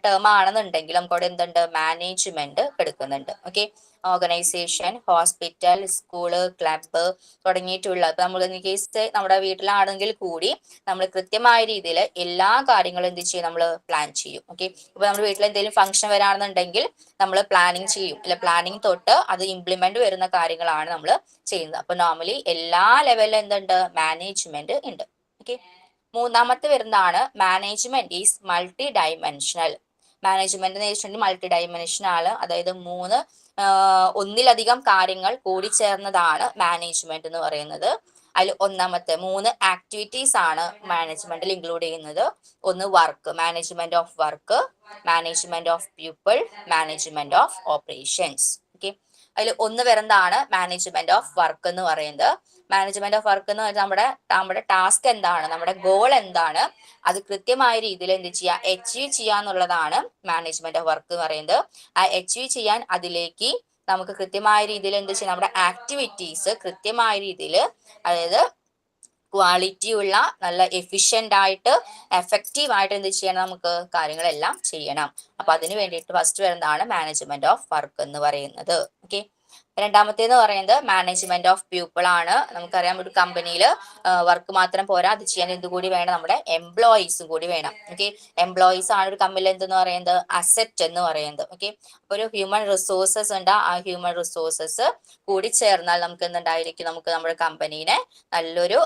ടേം ആണെന്നുണ്ടെങ്കിലും നമുക്ക് അവിടെ എന്തുണ്ട്, മാനേജ്മെന്റ് എടുക്കുന്നുണ്ട്. Okay, organisation, hospital, school, club തുടങ്ങിയിട്ടുള്ള, ഇപ്പൊ നമ്മൾ കേസ് നമ്മുടെ വീട്ടിലാണെങ്കിൽ കൂടി നമ്മൾ കൃത്യമായ രീതിയിൽ എല്ലാ കാര്യങ്ങളും എന്ത് ചെയ്യും, നമ്മൾ പ്ലാൻ ചെയ്യും. ഓക്കെ, ഇപ്പൊ നമ്മുടെ വീട്ടിൽ എന്തെങ്കിലും ഫംഗ്ഷൻ വരാണെന്നുണ്ടെങ്കിൽ നമ്മൾ പ്ലാനിങ് ചെയ്യും, അല്ലെ, പ്ലാനിങ് തൊട്ട് അത് ഇംപ്ലിമെന്റ് വരുന്ന കാര്യങ്ങളാണ് നമ്മൾ ചെയ്യുന്നത്. അപ്പൊ നോർമലി എല്ലാ ലെവലിലും എന്തുണ്ട്, മാനേജ്മെന്റ് ഉണ്ട്. ഓക്കെ, മൂന്നാമത്തെ വരുന്നതാണ് management is multi dimensional. Management എന്ന് വെച്ചിട്ടുണ്ടെങ്കിൽ മൾട്ടി ഡൈമെൻഷൻ ആണ്, അതായത് ഒന്നിലധികം കാര്യങ്ങൾ കൂടിച്ചേർന്നതാണ് മാനേജ്മെന്റ് എന്ന് പറയുന്നത്. അതിൽ ഒന്നാമത്തെ 3 ആക്ടിവിറ്റീസ് ആണ് മാനേജ്മെന്റിൽ ഇൻക്ലൂഡ് ചെയ്യുന്നത്. ഒന്ന് work, management of work, management of people, management of operations. Okay, അതിൽ ഒന്ന് വരുന്നതാണ് മാനേജ്മെന്റ് ഓഫ് വർക്ക് എന്ന് പറയുന്നത്. മാനേജ്മെന്റ് ഓഫ് വർക്ക് എന്ന് പറഞ്ഞാൽ നമ്മുടെ ടാസ്ക് എന്താണ്, നമ്മുടെ ഗോൾ എന്താണ്, അത് കൃത്യമായ രീതിയിൽ എന്ത് ചെയ്യുക, അച്ചീവ് ചെയ്യാന്നുള്ളതാണ് മാനേജ്മെന്റ് ഓഫ് വർക്ക് എന്ന് പറയുന്നത്. ആ അച്ചീവ് ചെയ്യാൻ അതിലേക്ക് നമുക്ക് കൃത്യമായ രീതിയിൽ എന്ത് ചെയ്യാം, നമ്മുടെ ആക്ടിവിറ്റീസ് കൃത്യമായ രീതിയിൽ, അതായത് ക്വാളിറ്റി ഉള്ള നല്ല എഫിഷ്യന്റ് ആയിട്ട് എഫക്റ്റീവ് ആയിട്ട് എന്ത് ചെയ്യണം, നമുക്ക് കാര്യങ്ങളെല്ലാം ചെയ്യണം. അപ്പൊ അതിന് വേണ്ടിയിട്ട് ഫസ്റ്റ് വരുന്നതാണ് മാനേജ്മെന്റ് ഓഫ് വർക്ക് എന്ന് പറയുന്നത്. ഓക്കെ, രണ്ടാമത്തേന്ന് പറയുന്നത് മാനേജ്മെന്റ് ഓഫ് പീപ്പിൾ ആണ്. നമുക്കറിയാം ഒരു കമ്പനിയിൽ വർക്ക് മാത്രം പോരാ, അത് ചെയ്യാൻ എന്തുകൂടി വേണം, നമ്മുടെ എംപ്ലോയീസും കൂടി വേണം. ഓക്കെ, എംപ്ലോയീസ് ആണ് ഒരു കമ്പനിയിൽ എന്തെന്ന് പറയുന്നത്, അസറ്റ് എന്ന് പറയുന്നത്. ഓക്കെ, ഒരു ഹ്യൂമൻ റിസോഴ്സസ് ഉണ്ട്. ആ ഹ്യൂമൻ റിസോഴ്സസ് കൂടി ചേർന്നാൽ നമുക്ക് എന്തുണ്ടായിരിക്കും, നമുക്ക് നമ്മുടെ കമ്പനീനെ നല്ലൊരു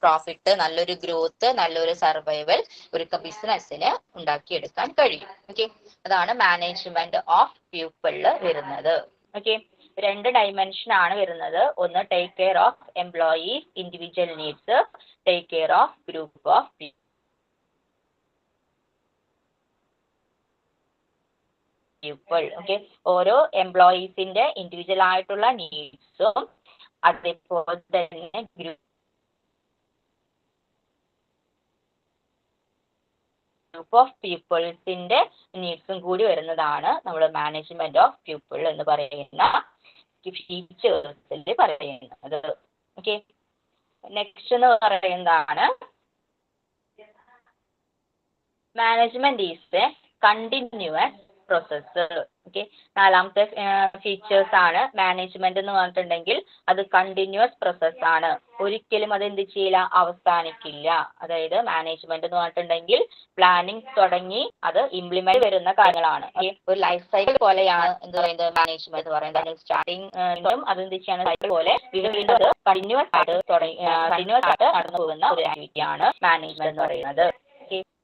പ്രോഫിറ്റ്, നല്ലൊരു ഗ്രോത്ത്, നല്ലൊരു സർവൈവൽ ഒരു ബിസിനസ്സിന് ഉണ്ടാക്കിയെടുക്കാൻ കഴിയും. ഓക്കെ, അതാണ് മാനേജ്മെന്റ് ഓഫ് പീപ്പിളിൽ വരുന്നത്. ഓക്കെ, 2 ഡയമെൻഷൻ ആണ് വരുന്നത്. ഒന്ന് take care of employees individual needs, take care of group of people. Okay, ഓരോ എംപ്ലോയീസിന്റെ ഇൻഡിവിജ്വൽ ആയിട്ടുള്ള നീഡ്സും അതേപോലെ തന്നെ ഗ്രൂപ്പ് ഓഫ് പീപ്പിൾസിന്റെ നീഡ്സും കൂടി വരുന്നതാണ് നമ്മൾ മാനേജ്മെന്റ് ഓഫ് പീപ്പിൾ എന്ന് പറയുന്ന ഫീച്ചേഴ്സിൽ പറയുന്നത്. ഓക്കെ, നെക്സ്റ്റ് എന്ന് പറയുന്നതാണ് management is A continuous process. Okay, നാലാമത്തെ ഫീച്ചേഴ്സ് ആണ് മാനേജ്മെന്റ് എന്ന് പറഞ്ഞിട്ടുണ്ടെങ്കിൽ അത് കണ്ടിന്യൂസ് പ്രോസസ് ആണ്. ഒരിക്കലും അത് എന്ത് ചെയ്യില്ല, അവസാനിക്കില്ല. അതായത് മാനേജ്മെന്റ് എന്ന് പറഞ്ഞിട്ടുണ്ടെങ്കിൽ പ്ലാനിങ് തുടങ്ങി അത് ഇംപ്ലിമെന്റ് വരുന്ന കാര്യങ്ങളാണ്. ഒരു ലൈഫ് സൈക്കിൾ പോലെയാണ് എന്ത് പറയുന്നത്, മാനേജ്മെന്റ് എന്ന് പറയുന്നത്. സ്റ്റാർട്ടിങ് അത് എന്ത് ചെയ്യാണ്, സൈക്കിൾ പോലെ വീണ്ടും അത് കണ്ടിന്യൂസ് ആയിട്ട് നടന്നു പോകുന്ന ഒരു ആക്ടിവിറ്റി ആണ് മാനേജ്മെന്റ് എന്ന് പറയുന്നത്.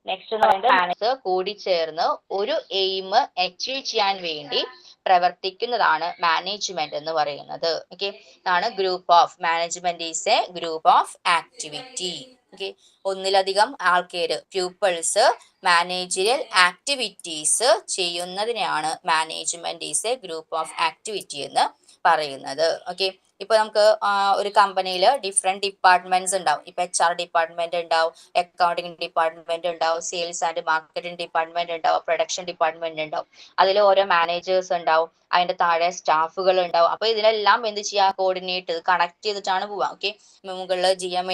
നെക്സ്റ്റ് എന്ന് പറയുന്നത് മാനേജർ കൂടി ചേർന്ന് ഒരു എയിം അച്ചീവ് ചെയ്യാൻ വേണ്ടി പ്രവർത്തിക്കുന്നതാണ് മാനേജ്മെന്റ് എന്ന് പറയുന്നത്. ഓക്കെ, ഇതാണ് group of management is a group of activity. Okay, ഒന്നിലധികം ആൾക്കാർ പ്യൂപ്പിൾസ് മാനേജറിയൽ ആക്ടിവിറ്റീസ് ചെയ്യുന്നതിനെയാണ് management is a group of activity എന്ന് പറയുന്നത്. ഓക്കെ, ഇപ്പൊ നമുക്ക് ഒരു കമ്പനിയിൽ ഡിഫറെന്റ് ഡിപ്പാർട്ട്മെന്റ്സ് ഉണ്ടാവും. ഇപ്പൊ HR ഡിപ്പാർട്ട്മെന്റ് ഉണ്ടാവും, അക്കൗണ്ടിങ് ഡിപ്പാർട്ട്മെന്റ് ഉണ്ടാവും, സെയിൽസ് ആൻഡ് മാർക്കറ്റിംഗ് ഡിപ്പാർട്ട്മെന്റ് ഉണ്ടാവും, പ്രൊഡക്ഷൻ ഡിപ്പാർട്ട്മെന്റ് ഉണ്ടാവും. അതിൽ ഓരോ മാനേജേഴ്സ് ഉണ്ടാവും, അതിന്റെ താഴെ സ്റ്റാഫുകൾ ഉണ്ടാവും. അപ്പൊ ഇതിലെല്ലാം എന്ത് ചെയ്യുക, കോർഡിനേറ്റ് കണക്ട് ചെയ്തിട്ടാണ് പോവുക. ഓക്കെ, മുകളിൽ GM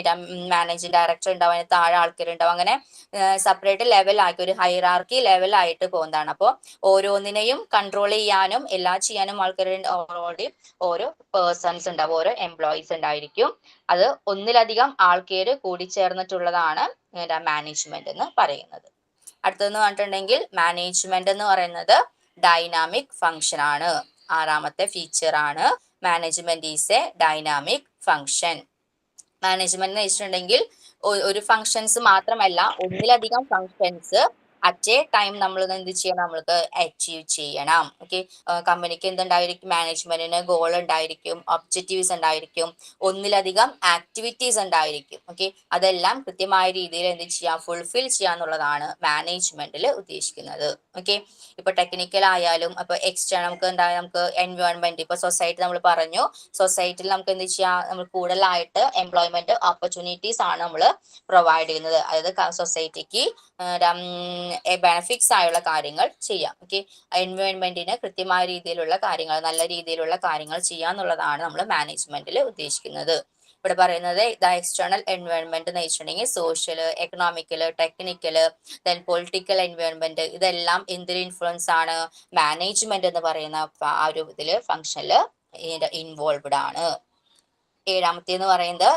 മാനേജിംഗ് ഡയറക്ടർ ഉണ്ടാവും, അതിന് താഴെ ആൾക്കാരുണ്ടാവും. അങ്ങനെ സെപ്പറേറ്റ് ലെവലാക്കി ഒരു ഹൈറാർക്കി ലെവലായിട്ട് പോകുന്നതാണ്. അപ്പോൾ ഓരോന്നിനെയും കൺട്രോൾ ചെയ്യാനും എല്ലാം ചെയ്യാനും ആൾക്കാരുണ്ട്. ഓൾറെഡി ഓരോ പേഴ്സൺസ് ഉണ്ടാവും, ഓരോ എംപ്ലോയീസ് ഉണ്ടായിരിക്കും. അത് ഒന്നിലധികം ആൾക്കാർ കൂടിച്ചേർന്നിട്ടുള്ളതാണ് മാനേജ്മെന്റ് എന്ന് പറയുന്നത്. അടുത്തതെന്ന് പറഞ്ഞിട്ടുണ്ടെങ്കിൽ മാനേജ്മെന്റ് എന്ന് പറയുന്നത് ഡൈനാമിക് ഫംഗ്ഷൻ ആണ്. 6ാമത്തെ ഫീച്ചർ ആണ് management is a dynamic function. Management എന്ന് വെച്ചിട്ടുണ്ടെങ്കിൽ ഒരു ഫംഗ്ഷൻസ് മാത്രമല്ല, ഒന്നിലധികം ഫംഗ്ഷൻസ് അറ്റ് എ ടൈം നമ്മൾ എന്ത് ചെയ്യണം, നമ്മൾക്ക് അച്ചീവ് ചെയ്യണം. ഓക്കെ, കമ്പനിക്ക് എന്തുണ്ടായിരിക്കും, മാനേജ്മെന്റിന് ഗോൾ ഉണ്ടായിരിക്കും, ഒബ്ജക്റ്റീവ്സ് ഉണ്ടായിരിക്കും, ഒന്നിലധികം ആക്ടിവിറ്റീസ് ഉണ്ടായിരിക്കും. ഓക്കെ, അതെല്ലാം കൃത്യമായ രീതിയിൽ എന്ത് ചെയ്യാം, ഫുൾഫിൽ ചെയ്യാന്നുള്ളതാണ് മാനേജ്മെന്റിൽ ഉദ്ദേശിക്കുന്നത്. ഓക്കെ, ഇപ്പൊ ടെക്നിക്കൽ ആയാലും അപ്പൊ എക്സ്റ്റേണൽ നമുക്ക് എൻവയോൺമെന്റ്, ഇപ്പൊ സൊസൈറ്റി നമ്മൾ പറഞ്ഞു, സൊസൈറ്റിയിൽ നമുക്ക് എന്ത് ചെയ്യാം, നമ്മൾ കൂടുതലായിട്ട് എംപ്ലോയ്മെന്റ് ഓപ്പർച്യൂണിറ്റീസ് ആണ് നമ്മൾ പ്രൊവൈഡ് ചെയ്യുന്നത്. അതായത് സൊസൈറ്റിക്ക് ബെനഫിറ്റ്സ് ആയുള്ള കാര്യങ്ങൾ ചെയ്യാം. ഓക്കെ, എൻവയോൺമെന്റിന് കൃത്യമായ രീതിയിലുള്ള കാര്യങ്ങൾ, നല്ല രീതിയിലുള്ള കാര്യങ്ങൾ ചെയ്യാന്നുള്ളതാണ് നമ്മൾ മാനേജ്മെന്റിൽ ഉദ്ദേശിക്കുന്നത്. ഇവിടെ പറയുന്നത് ദ എക്സ്റ്റേണൽ എൻവയോൺമെന്റ് എന്ന് വെച്ചിട്ടുണ്ടെങ്കിൽ social, economical, technical, then political environment, ഇതെല്ലാം എന്തിൽ ഇൻഫ്ലുവൻസ് ആണ്, മാനേജ്മെന്റ് എന്ന് പറയുന്ന ആ ഒരു ഇതില് ഫംഗ്ഷനിൽ ഇൻവോൾവ്ഡ് ആണ്. 7ാമത്തേന്ന് പറയുന്നത്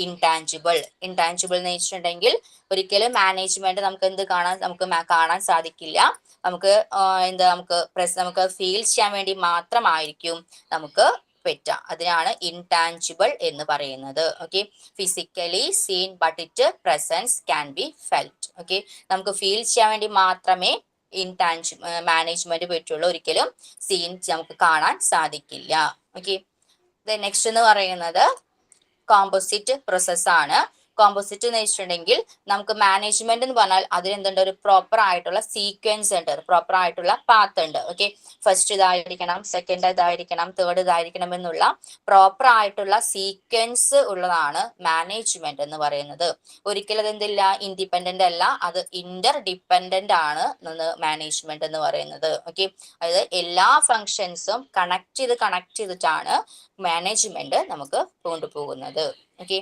ഇൻടാഞ്ചിബിൾ. ഇൻടാഞ്ചിബിൾ എന്ന് വെച്ചിട്ടുണ്ടെങ്കിൽ ഒരിക്കലും മാനേജ്മെന്റ് നമുക്ക് എന്ത് കാണാൻ സാധിക്കില്ല. നമുക്ക് നമുക്ക് ഫീൽ ചെയ്യാൻ വേണ്ടി മാത്രമായിരിക്കും നമുക്ക് പറ്റുക. അതിനാണ് ഇൻടാഞ്ചിബിൾ എന്ന് പറയുന്നത്. Okay, physically seen but it presence can be felt. Okay, നമുക്ക് ഫീൽ ചെയ്യാൻ വേണ്ടി മാത്രമേ മാനേജ്മെന്റ് പറ്റുള്ളൂ, ഒരിക്കലും സീൻ നമുക്ക് കാണാൻ സാധിക്കില്ല. ഓക്കെ, നെക്സ്റ്റ് എന്ന് പറയുന്നത് കോമ്പോസിറ്റ് പ്രോസസ് ആണ്. കോമ്പോസിറ്റ് എന്ന് വെച്ചിട്ടുണ്ടെങ്കിൽ നമുക്ക് മാനേജ്മെന്റ് എന്ന് പറഞ്ഞാൽ അതിന് എന്തുണ്ട്, ഒരു പ്രോപ്പർ ആയിട്ടുള്ള സീക്വൻസ് ഉണ്ട്, പ്രോപ്പർ ആയിട്ടുള്ള പാത്ത് ഉണ്ട്. ഓക്കെ, ഫസ്റ്റ് ഇതായിരിക്കണം, സെക്കൻഡ് ഇതായിരിക്കണം, തേർഡ് ഇതായിരിക്കണം എന്നുള്ള പ്രോപ്പർ ആയിട്ടുള്ള സീക്വൻസ് ഉള്ളതാണ് മാനേജ്മെന്റ് എന്ന് പറയുന്നത്. ഒരിക്കലും അതെന്തില്ല, ഇൻഡിപെൻഡന്റ് അല്ല, അത് ഇന്റർ ഡിപ്പെൻഡന്റ് ആണ് മാനേജ്മെന്റ് എന്ന് പറയുന്നത്. ഓക്കെ, അതായത് എല്ലാ ഫങ്ഷൻസും കണക്ട് ചെയ്തിട്ടാണ് മാനേജ്മെന്റ് നമുക്ക് കൊണ്ടുപോകുന്നത്. ഓക്കെ,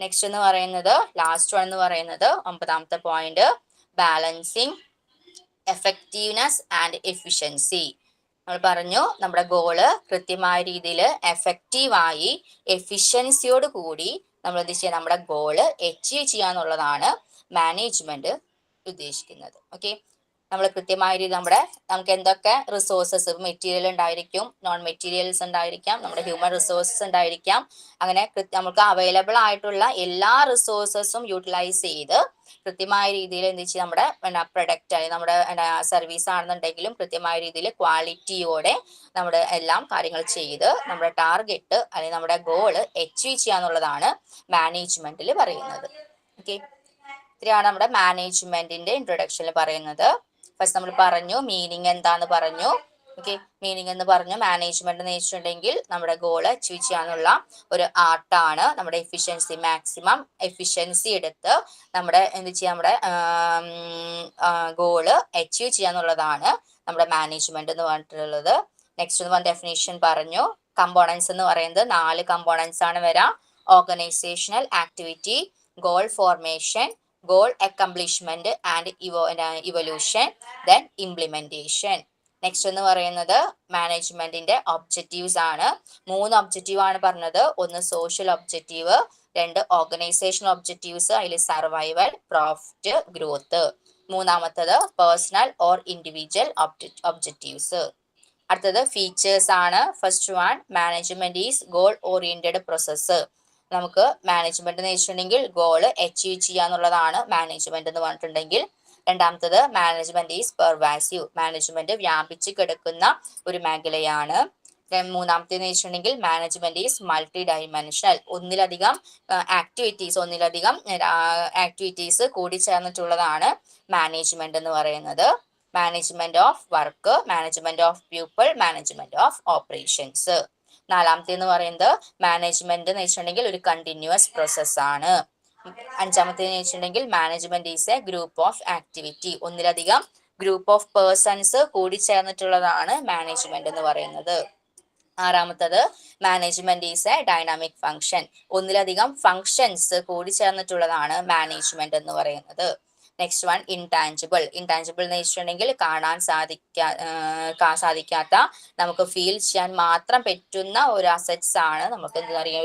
നെക്സ്റ്റ് എന്ന് പറയുന്നത് ലാസ്റ്റ് വൺ എന്ന് പറയുന്നത് 9ാമത്തെ point, balancing effectiveness and efficiency. നമ്മൾ പറഞ്ഞു നമ്മുടെ ഗോള് കൃത്യമായ രീതിയിൽ എഫക്റ്റീവായി എഫിഷ്യൻസിയോട് കൂടി നമ്മൾ എന്ത് ചെയ്യുക, നമ്മുടെ ഗോള് അച്ചീവ് ചെയ്യാന്നുള്ളതാണ് മാനേജ്മെന്റ് ഉദ്ദേശിക്കുന്നത്. ഓക്കെ, നമ്മൾ കൃത്യമായ രീതിയിൽ നമുക്ക് എന്തൊക്കെ റിസോഴ്സസ്, മെറ്റീരിയൽ ഉണ്ടായിരിക്കും, നോൺ മെറ്റീരിയൽസ് ഉണ്ടായിരിക്കാം, നമ്മുടെ ഹ്യൂമൻ റിസോഴ്സസ് ഉണ്ടായിരിക്കാം. അങ്ങനെ നമുക്ക് അവൈലബിൾ ആയിട്ടുള്ള എല്ലാ റിസോഴ്സസും യൂട്ടിലൈസ് ചെയ്ത് കൃത്യമായ രീതിയിൽ എന്ത് വെച്ചാൽ നമ്മുടെ പ്രൊഡക്റ്റ് അല്ലെങ്കിൽ നമ്മുടെ സർവീസ് ആണെന്നുണ്ടെങ്കിലും കൃത്യമായ രീതിയിൽ ക്വാളിറ്റിയോടെ നമ്മുടെ എല്ലാം കാര്യങ്ങൾ ചെയ്ത് നമ്മുടെ ടാർഗറ്റ് അല്ലെങ്കിൽ നമ്മുടെ ഗോള് അച്ചീവ് ചെയ്യാന്നുള്ളതാണ് മാനേജ്മെന്റിൽ പറയുന്നത്. ഓക്കെ, ഇത്രയാണ് നമ്മുടെ മാനേജ്മെന്റിന്റെ ഇൻട്രൊഡക്ഷനിൽ പറയുന്നത്. ഫസ്റ്റ് നമ്മൾ പറഞ്ഞു മീനിങ് എന്താന്ന് പറഞ്ഞു. ഓക്കെ, മീനിങ് എന്ന് പറഞ്ഞു മാനേജ്മെന്റ് എന്ന് വെച്ചിട്ടുണ്ടെങ്കിൽ നമ്മുടെ ഗോള് അച്ചീവ് ചെയ്യാനുള്ള ഒരു ആർട്ടാണ്. നമ്മുടെ എഫിഷ്യൻസി, മാക്സിമം എഫിഷ്യൻസി എടുത്ത് നമ്മുടെ എന്ത് ചെയ്യാം, നമ്മുടെ ഗോള് അച്ചീവ് ചെയ്യാന്നുള്ളതാണ് നമ്മുടെ മാനേജ്മെന്റ് എന്ന് പറഞ്ഞിട്ടുള്ളത്. നെക്സ്റ്റ് വൺ ഡെഫിനേഷൻ പറഞ്ഞു. കമ്പോണൻസ് എന്ന് പറയുന്നത് 4 കമ്പോണൻസ് ആണ് വരാം. Organisational activity, goal formation, goal accomplishment and evolution, then implementation. Next എന്ന് പറയുന്നത് മാനേജ്മെന്റിന്റെ ഒബ്ജക്റ്റീവ്സ് ആണ്. 3 ഒബ്ജക്റ്റീവ് ആണ് പറഞ്ഞത്. ഒന്ന് സോഷ്യൽ ഒബ്ജക്റ്റീവ്, 2 ഓർഗനൈസേഷണൽ ഒബ്ജക്റ്റീവ്സ്, അതിൽ സർവൈവൽ, പ്രോഫിറ്റ്, ഗ്രോത്ത്. മൂന്നാമത്തത് പേഴ്സണൽ ഓർ ഇൻഡിവിജ്വൽ ഒബ്ജക്റ്റീവ്സ്. അടുത്തത് ഫീച്ചേഴ്സ് ആണ്. First one management is goal oriented process. നമുക്ക് മാനേജ്മെന്റ് എന്ന് വെച്ചിട്ടുണ്ടെങ്കിൽ ഗോള് അച്ചീവ് ചെയ്യാന്നുള്ളതാണ് മാനേജ്മെന്റ് എന്ന് പറഞ്ഞിട്ടുണ്ടെങ്കിൽ. രണ്ടാമത്തത് മാനേജ്മെന്റ് ഈസ് പെർവാസീവ്, മാനേജ്മെന്റ് വ്യാപിച്ചു കിടക്കുന്ന ഒരു മേഖലയാണ്. മൂന്നാമത്തേന്ന് വെച്ചിട്ടുണ്ടെങ്കിൽ മാനേജ്മെന്റ് ഈസ് മൾട്ടി ഡൈമെൻഷണൽ, ഒന്നിലധികം ആക്ടിവിറ്റീസ് കൂടി ചേർന്നിട്ടുള്ളതാണ് മാനേജ്മെന്റ് എന്ന് പറയുന്നത്. Management of work, management of people, management of operations. നാലാമത്തെ എന്ന് പറയുന്നത് മാനേജ്മെന്റ് എന്ന് വെച്ചിട്ടുണ്ടെങ്കിൽ ഒരു കണ്ടിന്യൂസ് പ്രോസസ് ആണ്. അഞ്ചാമത്തെ എന്ന് വെച്ചിട്ടുണ്ടെങ്കിൽ management is a group of activity, ഒന്നിലധികം ഗ്രൂപ്പ് ഓഫ് പേഴ്സൺസ് കൂടി ചേർന്നിട്ടുള്ളതാണ് മാനേജ്മെന്റ് എന്ന് പറയുന്നത്. ആറാമത്തത് management is a dynamic function, ഒന്നിലധികം ഫങ്ഷൻസ് കൂടി ചേർന്നിട്ടുള്ളതാണ് മാനേജ്മെന്റ് എന്ന് പറയുന്നത്. Next one intangible. ഇൻടാഞ്ചിബിൾ എന്ന് വെച്ചിട്ടുണ്ടെങ്കിൽ കാണാൻ സാധിക്കാത്ത, നമുക്ക് ഫീൽ ചെയ്യാൻ മാത്രം പറ്റുന്ന ഒരു അസറ്റ്സ് ആണ്, നമുക്ക് എന്താ പറയുക,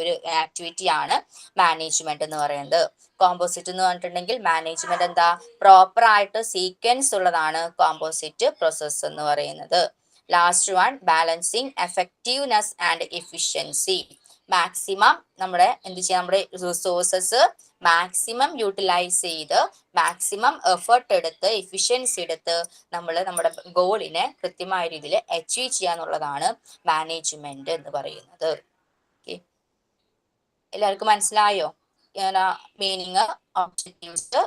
ഒരു ആക്ടിവിറ്റി ആണ് മാനേജ്മെന്റ് എന്ന് പറയുന്നത്. കോമ്പോസിറ്റ് എന്ന് പറഞ്ഞിട്ടുണ്ടെങ്കിൽ മാനേജ്മെന്റ് എന്താ, പ്രോപ്പർ ആയിട്ട് സീക്വൻസ് ഉള്ളതാണ് കോമ്പോസിറ്റ് പ്രോസസ് എന്ന് പറയുന്നത്. Last one balancing effectiveness and efficiency. Maximum നമ്മുടെ എന്ത് ചെയ്യാം, നമ്മുടെ റിസോഴ്സസ് മാക്സിമം യൂട്ടിലൈസ് ചെയ്ത് മാക്സിമം എഫേർട്ട് എടുത്ത് എഫിഷ്യൻസി എടുത്ത് നമ്മുടെ ഗോളിനെ കൃത്യമായ രീതിയിൽ അച്ചീവ് ചെയ്യാന്നുള്ളതാണ് മാനേജ്മെന്റ് എന്ന് പറയുന്നത്. ഓക്കെ, എല്ലാവർക്കും മനസ്സിലായോ? Meaning, objectives,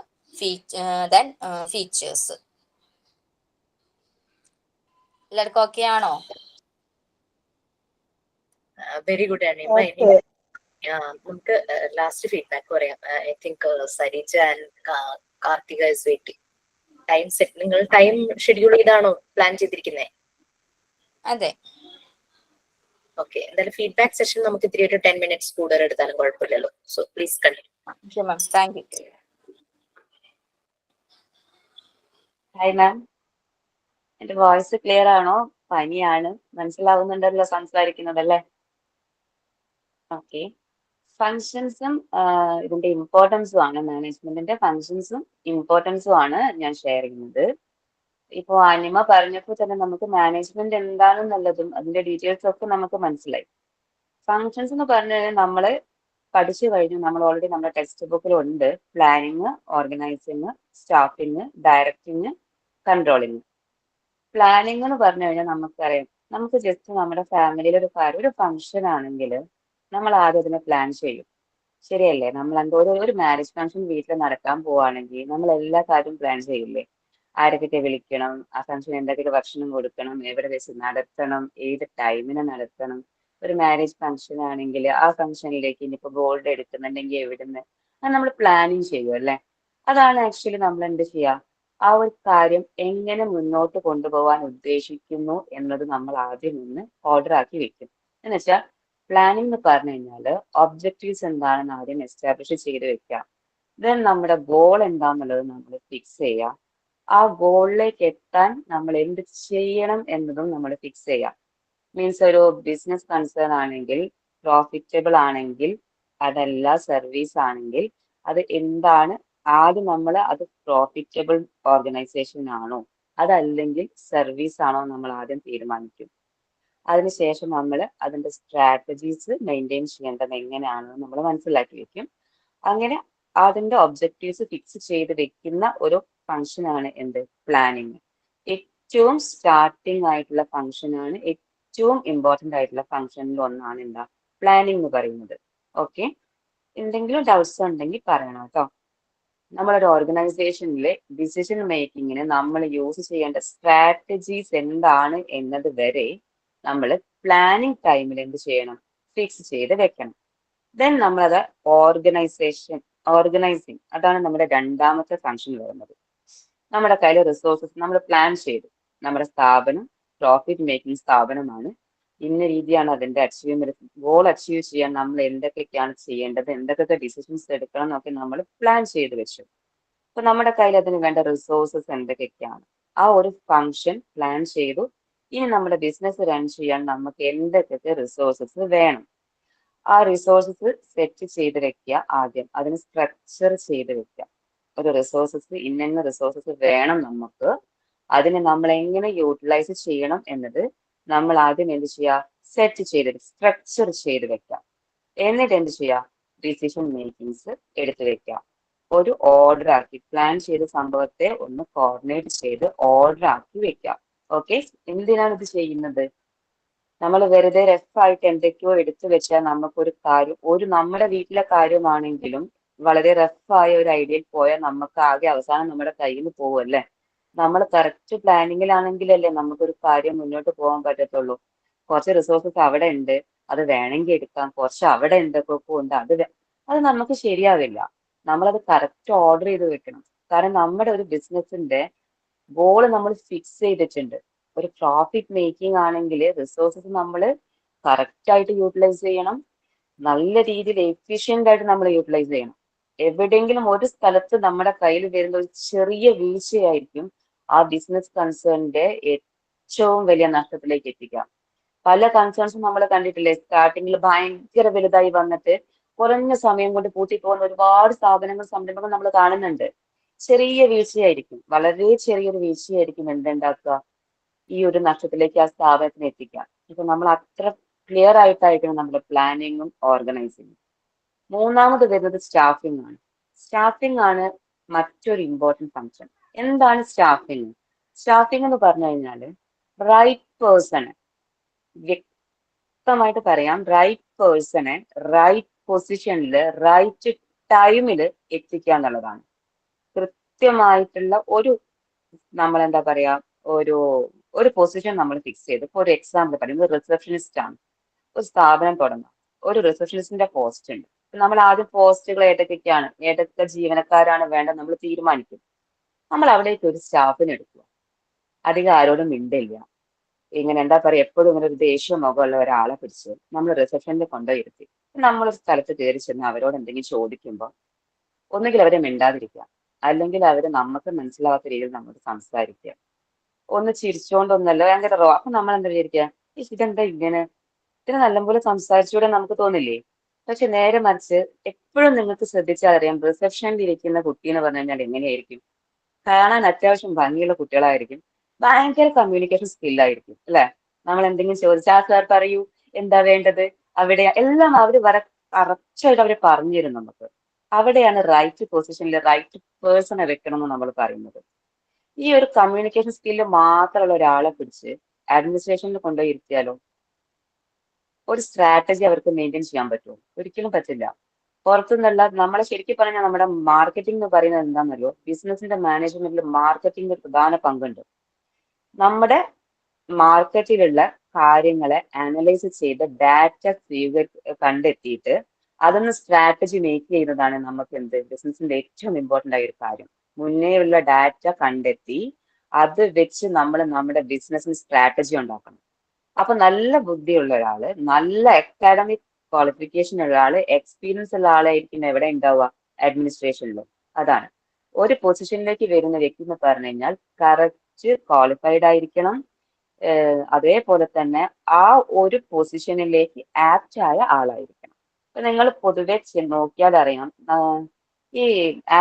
then features. എല്ലാവർക്കും ഓക്കെ ആണോ? Very good Anima. ഇനി നമുക്ക് ലാസ്റ്റ് ഫീഡ്ബാക്ക് പറയാം. I think Sarija and Karthika is waiting. Time set, നിങ്ങൾ ടൈം ഷെഡ്യൂൾ ചെയ്താണോ പ്ലാൻ ചെയ്തിരിക്കുന്നത്? അതെ. ഓക്കെ, എന്തായാലും ഫീഡ്ബാക്ക് സെഷൻ നമുക്ക് ഇത്തിരി ഒരു 10 minutes കൂടുതൽ എടുത്താലും കുഴപ്പമില്ലല്ലോ. So please continue. Thank you. Hi ma'am, എന്റെ വോയിസ് ക്ലിയർ ആണോ? പനിയാണ്, മനസ്സിലാവുന്നുണ്ടല്ലോ സംസാരിക്കുന്നതല്ലേ? ഓക്കെ, ഫങ്ഷൻസും ഇതിന്റെ ഇമ്പോർട്ടൻസും ആണ്, മാനേജ്മെന്റിന്റെ ഫങ്ഷൻസും ഇമ്പോർട്ടൻസും ആണ് ഞാൻ ഷെയർ ചെയ്യുന്നത്. ഇപ്പോ അനിമ പറഞ്ഞപ്പോൾ തന്നെ നമുക്ക് മാനേജ്മെന്റ് എന്താണെന്നുള്ളതും അതിന്റെ ഡീറ്റെയിൽസും ഒക്കെ നമുക്ക് മനസ്സിലായി. ഫങ്ഷൻസ് എന്ന് പറഞ്ഞു കഴിഞ്ഞാൽ നമ്മൾ പഠിച്ചു കഴിഞ്ഞു, നമ്മൾ ഓൾറെഡി നമ്മുടെ ടെക്സ്റ്റ് ബുക്കിലുണ്ട്. Planning, organising, staffing, directing, controlling. Planning എന്ന് പറഞ്ഞു കഴിഞ്ഞാൽ നമുക്കറിയാം, നമുക്ക് ജസ്റ്റ് നമ്മുടെ ഫാമിലിയിൽ ഒരു കാര്യം, ഒരു ഫംഗ്ഷൻ ആണെങ്കിൽ നമ്മൾ ആദ്യം അതിനെ പ്ലാൻ ചെയ്യും, ശരിയല്ലേ? നമ്മൾ എന്തോ ഒരു മാരേജ് ഫംഗ്ഷൻ വീട്ടിൽ നടക്കാൻ പോവാണെങ്കിൽ നമ്മൾ എല്ലാ കാര്യവും പ്ലാൻ ചെയ്യില്ലേ? ആരൊക്കെ വിളിക്കണം, ആ ഫംഗ്ഷൻ എന്തൊക്കെ ഭക്ഷണം കൊടുക്കണം, എവിടെ വെച്ച് നടത്തണം, ഏത് ടൈമിന് നടത്തണം. ഒരു മാരേജ് ഫംഗ്ഷൻ ആണെങ്കിൽ ആ ഫംഗ്ഷനിലേക്ക് ഇനിയിപ്പോ ഗോൾഡ് എടുക്കുന്നുണ്ടെങ്കിൽ എവിടുന്ന്, അത് നമ്മൾ പ്ലാനിങ് ചെയ്യും അല്ലേ? അതാണ് ആക്ച്വലി നമ്മൾ എന്ത് ചെയ്യുക, ആ ഒരു കാര്യം എങ്ങനെ മുന്നോട്ട് കൊണ്ടുപോകാൻ ഉദ്ദേശിക്കുന്നു എന്നത് നമ്മൾ ആദ്യം ഒന്ന് ഓർഡർ ആക്കി വെക്കും. എന്ന് വെച്ചാൽ പ്ലാനിങ് എന്ന് പറഞ്ഞു കഴിഞ്ഞാൽ ഒബ്ജക്റ്റീവ്സ് എന്താണെന്ന് ആദ്യം എസ്റ്റാബ്ലിഷ് ചെയ്ത് വെക്കാം. ദെൻ നമ്മുടെ ഗോൾ എന്താണെന്നുള്ളത് നമ്മൾ ഫിക്സ് ചെയ്യാം. ആ ഗോളിലേക്ക് എത്താൻ നമ്മൾ എന്ത് ചെയ്യണം എന്നതും നമ്മൾ ഫിക്സ് ചെയ്യാം. മീൻസ് ഒരു ബിസിനസ് കൺസേൺ ആണെങ്കിൽ, പ്രോഫിറ്റബിൾ ആണെങ്കിൽ, അതല്ല സർവീസ് ആണെങ്കിൽ, അത് എന്താണ് ആദ്യം നമ്മൾ അത് പ്രോഫിറ്റബിൾ ഓർഗനൈസേഷൻ ആണോ അതല്ലെങ്കിൽ സർവീസ് ആണോ നമ്മൾ ആദ്യം തീരുമാനിക്കും. അതിനുശേഷം നമ്മൾ അതിന്റെ സ്ട്രാറ്റജീസ് മെയിൻറ്റെയിൻ ചെയ്യേണ്ടത് എങ്ങനെയാണെന്ന് നമ്മൾ മനസ്സിലാക്കി വെക്കും. അങ്ങനെ അതിന്റെ ഒബ്ജക്റ്റീവ്സ് ഫിക്സ് ചെയ്ത് വെക്കുന്ന ഒരു ഫംഗ്ഷൻ ആണ് എന്ത്, പ്ലാനിങ്. ഏറ്റവും സ്റ്റാർട്ടിങ് ആയിട്ടുള്ള ഫംഗ്ഷൻ ആണ്, ഏറ്റവും ഇമ്പോർട്ടന്റ് ആയിട്ടുള്ള ഫംഗ്ഷനിൽ ഒന്നാണ് എന്താ, പ്ലാനിങ് എന്ന് പറയുന്നത്. ഓക്കെ, എന്തെങ്കിലും ഡൗട്ട്സ് ഉണ്ടെങ്കിൽ പറയണം കേട്ടോ. നമ്മളൊരു ഓർഗനൈസേഷനിലെ ഡിസിഷൻ മേക്കിങ്ങിന് നമ്മൾ യൂസ് ചെയ്യേണ്ട സ്ട്രാറ്റജീസ് എന്താണ് എന്നത് വരെ നമ്മൾ പ്ലാനിങ് ടൈമിൽ എന്ത് ചെയ്യണം, ഫിക്സ് ചെയ്ത് വെക്കണം. ദെൻ നമ്മളത് ഓർഗനൈസിങ്, അതാണ് നമ്മുടെ രണ്ടാമത്തെ ഫംഗ്ഷൻ വരുന്നത്. നമ്മുടെ കയ്യിൽ റിസോഴ്സസ് നമ്മൾ പ്ലാൻ ചെയ്തു, നമ്മുടെ സ്ഥാപനം പ്രോഫിറ്റ് മേക്കിംഗ് സ്ഥാപനമാണ്, ഇന്ന രീതിയാണ് അതിന്റെ അച്ചീവ്മെന്റ്, ഗോൾ അച്ചീവ് ചെയ്യാൻ നമ്മൾ എന്തൊക്കെയാണ് ചെയ്യേണ്ടത്, എന്തൊക്കെ ഡിസിഷൻസ് എടുക്കണം എന്നൊക്കെ നമ്മൾ പ്ലാൻ ചെയ്ത് വെച്ചു. അപ്പൊ നമ്മുടെ കയ്യിൽ അതിന് വേണ്ട റിസോഴ്സസ് എന്തൊക്കെയാണ്, ആ ഒരു ഫംഗ്ഷൻ പ്ലാൻ ചെയ്തു. ഇനി നമ്മുടെ ബിസിനസ് റൺ ചെയ്യാൻ നമുക്ക് എന്തൊക്കെ റിസോഴ്സസ് വേണം, ആ റിസോഴ്സസ് സെറ്റ് ചെയ്ത് വെക്കുക. ആദ്യം അതിന് സ്ട്രക്ചർ ചെയ്ത് വെക്കുക. ഒരു റിസോഴ്സസ് ഇന്ന റിസോഴ്സസ് വേണം നമുക്ക്, അതിനെ നമ്മൾ എങ്ങനെ യൂട്ടിലൈസ് ചെയ്യണം എന്നത് നമ്മൾ ആദ്യം എന്ത് ചെയ്യുക, സെറ്റ് ചെയ്ത് സ്ട്രക്ചർ ചെയ്ത് വെക്കുക. എന്നിട്ട് എന്ത് ചെയ്യുക, ഡിസിഷൻ മേക്കിങ്സ് എടുത്തു വെക്കുക. ഒരു ഓർഡർ ആക്കി പ്ലാൻ ചെയ്ത സംഭവത്തെ ഒന്ന് കോർഡിനേറ്റ് ചെയ്ത് ഓർഡർ ആക്കി വെക്കുക. ഓക്കെ, എന്തിനാണ് ഇത് ചെയ്യുന്നത്? നമ്മൾ വെറുതെ റഫായിട്ട് എന്തൊക്കെയോ എടുത്തു വെച്ചാൽ നമുക്കൊരു കാര്യം, നമ്മുടെ വീട്ടിലെ കാര്യമാണെങ്കിലും വളരെ റഫായ ഒരു ഐഡിയയിൽ പോയാൽ നമുക്ക് ആകെ അവസാനം നമ്മുടെ കയ്യിൽ നിന്ന് പോകുമല്ലേ. നമ്മൾ കറക്റ്റ് പ്ലാനിങ്ങിലാണെങ്കിലല്ലേ നമുക്കൊരു കാര്യം മുന്നോട്ട് പോകാൻ പറ്റത്തുള്ളൂ. കുറച്ച് റിസോഴ്സസ് അവിടെ ഉണ്ട്, അത് വേണമെങ്കിൽ എടുക്കാം, കുറച്ച് അവിടെ എന്തൊക്കെ ഉണ്ട്, അത് നമുക്ക് ശരിയാവില്ല. നമ്മളത് കറക്റ്റ് ഓർഡർ ചെയ്ത് വെക്കണം. കാരണം നമ്മുടെ ഒരു ബിസിനസിന്റെ ഗോൾ നമ്മൾ ഫിക്സ് ചെയ്തിട്ടുണ്ട്. ഒരു പ്രോഫിറ്റ് മേക്കിംഗ് ആണെങ്കിൽ റിസോഴ്സസ് നമ്മൾ കറക്റ്റ് ആയിട്ട് യൂട്ടിലൈസ് ചെയ്യണം, നല്ല രീതിയിൽ എഫിഷ്യന്റ് ആയിട്ട് നമ്മൾ യൂട്ടിലൈസ് ചെയ്യണം. എവിടെയെങ്കിലും ഒരു സ്ഥലത്ത് നമ്മുടെ കയ്യിൽ വരുന്ന ഒരു ചെറിയ വീഴ്ചയായിരിക്കും ആ ബിസിനസ് കൺസേണിന്റെ ഏറ്റവും വലിയ നഷ്ടത്തിലേക്ക് എത്തിക്കാം. പല കൺസേൺസും നമ്മൾ കണ്ടിട്ടില്ലേ, സ്റ്റാർട്ടിങ്ങിൽ ഭയങ്കര വലുതായി വന്നിട്ട് കുറഞ്ഞ സമയം കൊണ്ട് പൂട്ടിപ്പോകുന്ന ഒരുപാട് സ്ഥാപനങ്ങൾ, സംരംഭങ്ങൾ നമ്മൾ കാണുന്നുണ്ട്. ചെറിയ വീഴ്ചയായിരിക്കും, വളരെ ചെറിയൊരു വീഴ്ചയായിരിക്കും എന്തുണ്ടാക്കുക, ഈ ഒരു നഷ്ടത്തിലേക്ക് ആ സ്ഥാപനത്തിന് എത്തിക്കാം. ഇപ്പൊ നമ്മൾ അത്ര ക്ലിയർ ആയിട്ടായിരിക്കണം നമ്മുടെ പ്ലാനിങ്ങും ഓർഗനൈസിങ്ങും. മൂന്നാമത് വരുന്നത് സ്റ്റാഫിംഗ് ആണ്. സ്റ്റാഫിംഗ് ആണ് മറ്റൊരു ഇമ്പോർട്ടൻറ്റ് ഫംഗ്ഷൻ. എന്താണ് സ്റ്റാഫിംഗ്? സ്റ്റാഫിംഗ് എന്ന് പറഞ്ഞു കഴിഞ്ഞാൽ റൈറ്റ് പേഴ്സണെ, വ്യക്തമായിട്ട് പറയാം, റൈറ്റ് പേഴ്സണെ റൈറ്റ് പൊസിഷനിൽ റൈറ്റ് ടൈമിൽ എത്തിക്കുക എന്നുള്ളതാണ്. കൃത്യമായിട്ടുള്ള ഒരു, നമ്മൾ എന്താ പറയാ, ഒരു പൊസിഷൻ നമ്മൾ ഫിക്സ് ചെയ്ത്, ഇപ്പോൾ ഒരു എക്സാമ്പിൾ പറയുന്നത് റിസപ്ഷനിസ്റ്റ് ആണ്. ഒരു സ്ഥാപനം തുടങ്ങാം, ഒരു റിസപ്ഷനിസ്റ്റിന്റെ പോസ്റ്റ് ഉണ്ട്. നമ്മൾ ആദ്യം പോസ്റ്റുകൾ ഏതൊക്കെയാണ്, ഏതൊക്കെ ജീവനക്കാരാണ് വേണ്ടത് നമ്മൾ തീരുമാനിക്കും. നമ്മൾ അവിടേക്ക് ഒരു സ്റ്റാഫിനെ എടുക്കുക, അധികം ആരോടും മിണ്ടില്ല, ഇങ്ങനെ എന്താ പറയുക, എപ്പോഴും ഇങ്ങനെ ഒരു ദേഷ്യ മുഖമുള്ള ഒരാളെ പിടിച്ച് നമ്മൾ റിസപ്ഷനിൽ കൊണ്ടുപോയിരുത്തി നമ്മൾ സ്ഥലത്ത് കയറി ചെന്ന് അവരോട് എന്തെങ്കിലും ചോദിക്കുമ്പോൾ ഒന്നുകിൽ അവരെ മിണ്ടാതിരിക്കുക, അല്ലെങ്കിൽ അവര് നമുക്ക് മനസ്സിലാവാത്ത രീതിയിൽ നമ്മോട് സംസാരിക്കുക. ഒന്ന് ചിരിച്ചോണ്ടൊന്നല്ല, ഭയങ്കര അപ്പൊ നമ്മൾ എന്താ വിചാരിക്കുക, ഇതെന്താ ഇങ്ങനെ, ഇതിന് നല്ലപോലെ സംസാരിച്ചുകൂടെ നമുക്ക് തോന്നില്ലേ? പക്ഷെ നേരെ മറിച്ച് എപ്പോഴും നിങ്ങൾക്ക് ശ്രദ്ധിച്ചാൽ അറിയാം, റിസപ്ഷനിൽ ഇരിക്കുന്ന കുട്ടി എന്ന് പറഞ്ഞു കഴിഞ്ഞാൽ എങ്ങനെയായിരിക്കും, കാണാൻ അത്യാവശ്യം ഭംഗിയുള്ള കുട്ടികളായിരിക്കും, ഭയങ്കര കമ്മ്യൂണിക്കേഷൻ സ്കില്ലായിരിക്കും അല്ലെ. നമ്മൾ എന്തെങ്കിലും ചോദിച്ചാൽ ആ സാർ പറയൂ, എന്താ വേണ്ടത്, അവിടെ എല്ലാം അവർ കറക്റ്റായിട്ട് അവർ പറഞ്ഞു തരും നമുക്ക്. അവിടെയാണ് റൈറ്റ് പൊസിഷനിൽ റൈറ്റ് പേഴ്സണെ വെക്കണം എന്ന് നമ്മൾ പറയുന്നത്. ഈ ഒരു കമ്മ്യൂണിക്കേഷൻ സ്കില്ല് മാത്രമുള്ള ഒരാളെ പിടിച്ച് അഡ്മിനിസ്ട്രേഷനിൽ കൊണ്ടുപോയി ഇരുത്തിയാലോ ഒരു സ്ട്രാറ്റജി അവർക്ക് മെയിൻറ്റെയിൻ ചെയ്യാൻ പറ്റുമോ? ഒരിക്കലും പറ്റില്ല. പുറത്തുനിന്നുള്ള, നമ്മളെ ശരിക്കും പറഞ്ഞാൽ നമ്മുടെ മാർക്കറ്റിംഗ് എന്ന് പറയുന്നത് എന്താണെന്നല്ലോ, ബിസിനസിന്റെ മാനേജ്മെന്റിൽ മാർക്കറ്റിംഗ് ഒരു പ്രധാന പങ്കുണ്ട്. നമ്മുടെ മാർക്കറ്റിലുള്ള കാര്യങ്ങളെ അനലൈസ് ചെയ്ത് ഡാറ്റ കണ്ടെത്തിയിട്ട് അതൊന്ന് സ്ട്രാറ്റജി മേക്ക് ചെയ്യുന്നതാണ് നമുക്ക് എന്ത്, ബിസിനസിന്റെ ഏറ്റവും ഇമ്പോർട്ടന്റ് ആയ ഒരു കാര്യം. മുന്നേ ഉള്ള ഡാറ്റ കണ്ടെത്തി അത് വെച്ച് നമ്മൾ നമ്മുടെ ബിസിനസിന് സ്ട്രാറ്റജി ഉണ്ടാക്കണം. അപ്പൊ നല്ല ബുദ്ധിയുള്ള ഒരാള്, നല്ല അക്കാഡമിക് ക്വാളിഫിക്കേഷൻ ഉള്ള ആള്, എക്സ്പീരിയൻസ് ഉള്ള ആളായിരിക്കും എവിടെ ഉണ്ടാവുക, അഡ്മിനിസ്ട്രേഷനിൽ. അതാണ് ഒരു പൊസിഷനിലേക്ക് വരുന്ന വ്യക്തി എന്ന് പറഞ്ഞു കഴിഞ്ഞാൽ കറക്റ്റ് ക്വാളിഫൈഡ് ആയിരിക്കണം. അതേപോലെ തന്നെ ആ ഒരു പൊസിഷനിലേക്ക് ആപ്റ്റ് ആയ ആളായിരിക്കണം. ഇപ്പൊ നിങ്ങൾ പൊതുവെ നോക്കിയാൽ അറിയാം, ഈ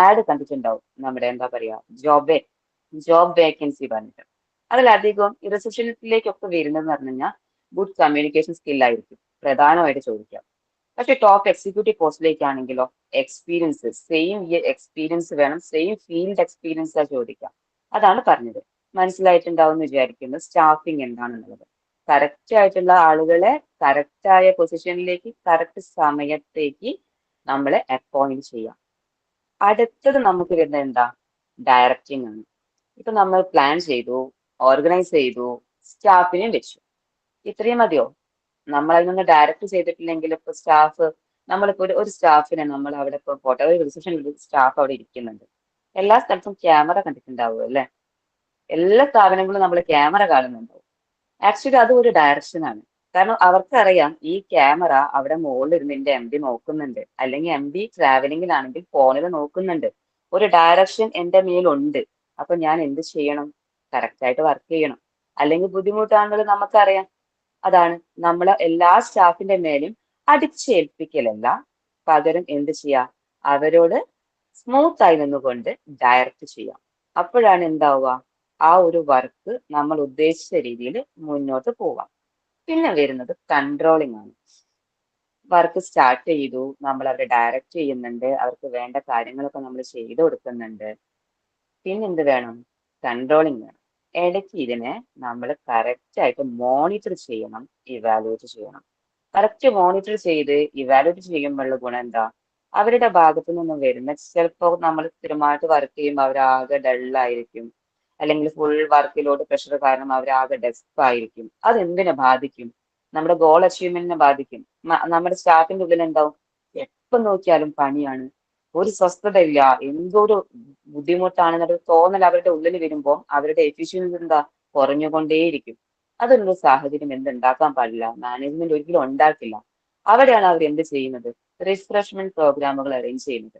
ആഡ് കണ്ടിട്ടുണ്ടാവും, നമ്മുടെ എന്താ പറയാ ജോബ് വേക്കൻസി പറഞ്ഞിട്ട്. അതിലധികം ഈ റിസപ്ഷനിലേക്കൊക്കെ വരുന്നതെന്ന് പറഞ്ഞു കഴിഞ്ഞാൽ ഗുഡ് കമ്മ്യൂണിക്കേഷൻ സ്കില്ലായിരിക്കും പ്രധാനമായിട്ട് ചോദിക്കാം. പക്ഷെ ടോപ്പ് എക്സിക്യൂട്ടീവ് പോസ്റ്റിലേക്കാണെങ്കിലോ എക്സ്പീരിയൻസ്, സെയിം ഇയർ എക്സ്പീരിയൻസ് വേണം, സെയിം ഫീൽഡ് എക്സ്പീരിയൻസ് ആ ചോദിക്കാം. അതാണ് പറഞ്ഞത്. മനസ്സിലായിട്ടുണ്ടാവും എന്ന് വിചാരിക്കുന്നു സ്റ്റാഫിംഗ് എന്താണെന്നുള്ളത്. കറക്റ്റ് ആയിട്ടുള്ള ആളുകളെ കറക്റ്റ് ആയ പൊസിഷനിലേക്ക് കറക്റ്റ് സമയത്തേക്ക് നമ്മളെ അപ്പോയിന്റ് ചെയ്യാം. അടുത്തത് നമുക്ക് വരുന്നത് എന്താ? ഡയറക്റ്റിംഗ് ആണ്. ഇപ്പൊ നമ്മൾ പ്ലാൻ ചെയ്തു, ഓർഗനൈസ് ചെയ്തു, സ്റ്റാഫിനെയും വെച്ചു. ഇത്രയും മതിയോ? നമ്മൾ അതിനൊന്ന് ഡയറക്റ്റ് ചെയ്തിട്ടില്ലെങ്കിൽ ഇപ്പൊ സ്റ്റാഫ്, നമ്മളിപ്പോ ഒരു സ്റ്റാഫിനെ നമ്മൾ അവിടെ ഇപ്പൊ പോട്ടെ, ഒരു റിസപ്ഷനിൽ സ്റ്റാഫ് അവിടെ ഇരിക്കുന്നുണ്ട്. എല്ലാ സ്ഥലത്തും ക്യാമറ കണ്ടിട്ടുണ്ടാവും അല്ലെ? എല്ലാ സ്ഥാപനങ്ങളും നമ്മൾ ക്യാമറ കാണുന്നുണ്ടാവും. ആക്ച്വലി അത് ഒരു ഡയറക്ഷനാണ്. കാരണം അവർക്കറിയാം ഈ ക്യാമറ അവിടെ മുകളിൽ ഇരുന്ന് എന്റെ എം ഡി നോക്കുന്നുണ്ട്, അല്ലെങ്കിൽ എം ഡി ട്രാവലിംഗിലാണെങ്കിൽ ഫോണിൽ നോക്കുന്നുണ്ട്. ഒരു ഡയറക്ഷൻ എന്റെ മേലുണ്ട്. അപ്പൊ ഞാൻ എന്ത് ചെയ്യണം? കറക്റ്റ് ആയിട്ട് വർക്ക് ചെയ്യണം. അല്ലെങ്കിൽ ബുദ്ധിമുട്ടാണെന്നത് നമുക്കറിയാം. അതാണ് നമ്മളെ എല്ലാ സ്റ്റാഫിന്റെ മേലും അടിച്ചേൽപ്പിക്കലല്ല, പകരം എന്ത് ചെയ്യാം? അവരോട് സ്മൂത്ത് ആയി നിന്നുകൊണ്ട് ഡയറക്റ്റ് ചെയ്യാം. അപ്പോഴാണ് എന്താവുക? ആ ഒരു വർക്ക് നമ്മൾ ഉദ്ദേശിച്ച രീതിയിൽ മുന്നോട്ട് പോവാം. പിന്നെ വരുന്നത് കൺട്രോളിംഗ് ആണ്. വർക്ക് സ്റ്റാർട്ട് ചെയ്തു, നമ്മൾ അവരെ ഡയറക്റ്റ് ചെയ്യുന്നുണ്ട്, അവർക്ക് വേണ്ട കാര്യങ്ങളൊക്കെ നമ്മൾ ചെയ്തു കൊടുക്കുന്നുണ്ട്. പിന്നെ എന്ത് വേണം? കൺട്രോളിംഗ് വേണം. ഇടയ്ക്ക് ഇതിനെ നമ്മൾ കറക്റ്റ് ആയിട്ട് മോണിറ്റർ ചെയ്യണം, ഇവാലുവേറ്റ് ചെയ്യണം. കറക്റ്റ് മോണിറ്റർ ചെയ്ത് ഇവാലുവേറ്റ് ചെയ്യുമ്പോഴുള്ള ഗുണം എന്താ? അവരുടെ ഭാഗത്തു നിന്നും വരുന്ന, ചിലപ്പോൾ നമ്മൾ സ്ഥിരമായിട്ട് വർക്ക് ചെയ്യുമ്പോൾ അവരാകെ ഡള്ളായിരിക്കും, അല്ലെങ്കിൽ ഫുൾ വർക്കിലോട് പ്രഷർ കാരണം അവരാകെ ഡെസ്ക് ആയിരിക്കും. അതെന്തിനെ ബാധിക്കും? നമ്മുടെ ഗോൾ അച്ചീവ്മെന്റിനെ ബാധിക്കും. നമ്മുടെ സ്റ്റാഫിന്റെ ഉള്ളിൽ എന്താവും? എപ്പം നോക്കിയാലും പണിയാണ്, ഒരു സ്വസ്ഥത ഇല്ല, എന്തൊരു ബുദ്ധിമുട്ടാണെന്നൊരു തോന്നൽ അവരുടെ ഉള്ളിൽ വരുമ്പോൾ അവരുടെ എഫിഷ്യൻസി എന്താ? കുറഞ്ഞുകൊണ്ടേയിരിക്കും. അതൊരു സാഹചര്യം എന്തുണ്ടാക്കാൻ പാടില്ല, മാനേജ്മെന്റ് ഒരിക്കലും ഉണ്ടാക്കില്ല. അവിടെയാണ് അവർ എന്ത് ചെയ്യുന്നത്? റിഫ്രഷ്മെന്റ് പ്രോഗ്രാമുകൾ അറേഞ്ച് ചെയ്യുന്നത്.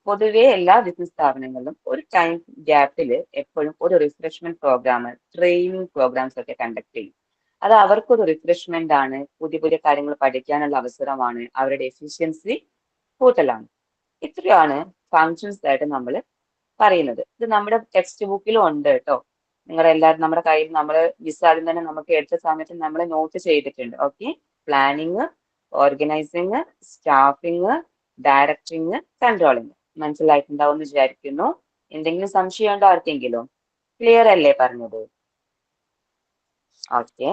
പൊതുവെ എല്ലാ ബിസിനസ് സ്ഥാപനങ്ങളിലും ഒരു ടൈം ഗ്യാപ്പിൽ എപ്പോഴും ഒരു റിഫ്രഷ്മെന്റ് പ്രോഗ്രാം, ട്രെയിനിങ് പ്രോഗ്രാംസ് ഒക്കെ കണ്ടക്ട് ചെയ്യും. അത് അവർക്കൊരു റിഫ്രഷ്മെന്റ് ആണ്, പുതിയ പുതിയ കാര്യങ്ങൾ പഠിക്കാനുള്ള അവസരമാണ്, അവരുടെ എഫിഷ്യൻസി കൂട്ടലാണ്. ഇത്രയാണ് ഫങ്ഷൻസ് ആയിട്ട് നമ്മൾ പറയുന്നത്. ഇത് നമ്മുടെ ടെക്സ്റ്റ് ബുക്കിലും ഉണ്ട് കേട്ടോ. നിങ്ങളെല്ലാവരും നമ്മുടെ കയ്യിൽ, നമ്മൾ ആദ്യം തന്നെ നമുക്ക് എടുത്ത സമയത്ത് നമ്മൾ നോട്ട് ചെയ്തിട്ടുണ്ട്. Okay, planning, organising, staffing, directing, controlling. മനസ്സിലായിട്ടുണ്ടാവും എന്ന് വിചാരിക്കുന്നു. എന്തെങ്കിലും സംശയം ഉണ്ടോ ആർക്കെങ്കിലും? ക്ലിയർ അല്ലേ പറഞ്ഞത്? ഓക്കെ,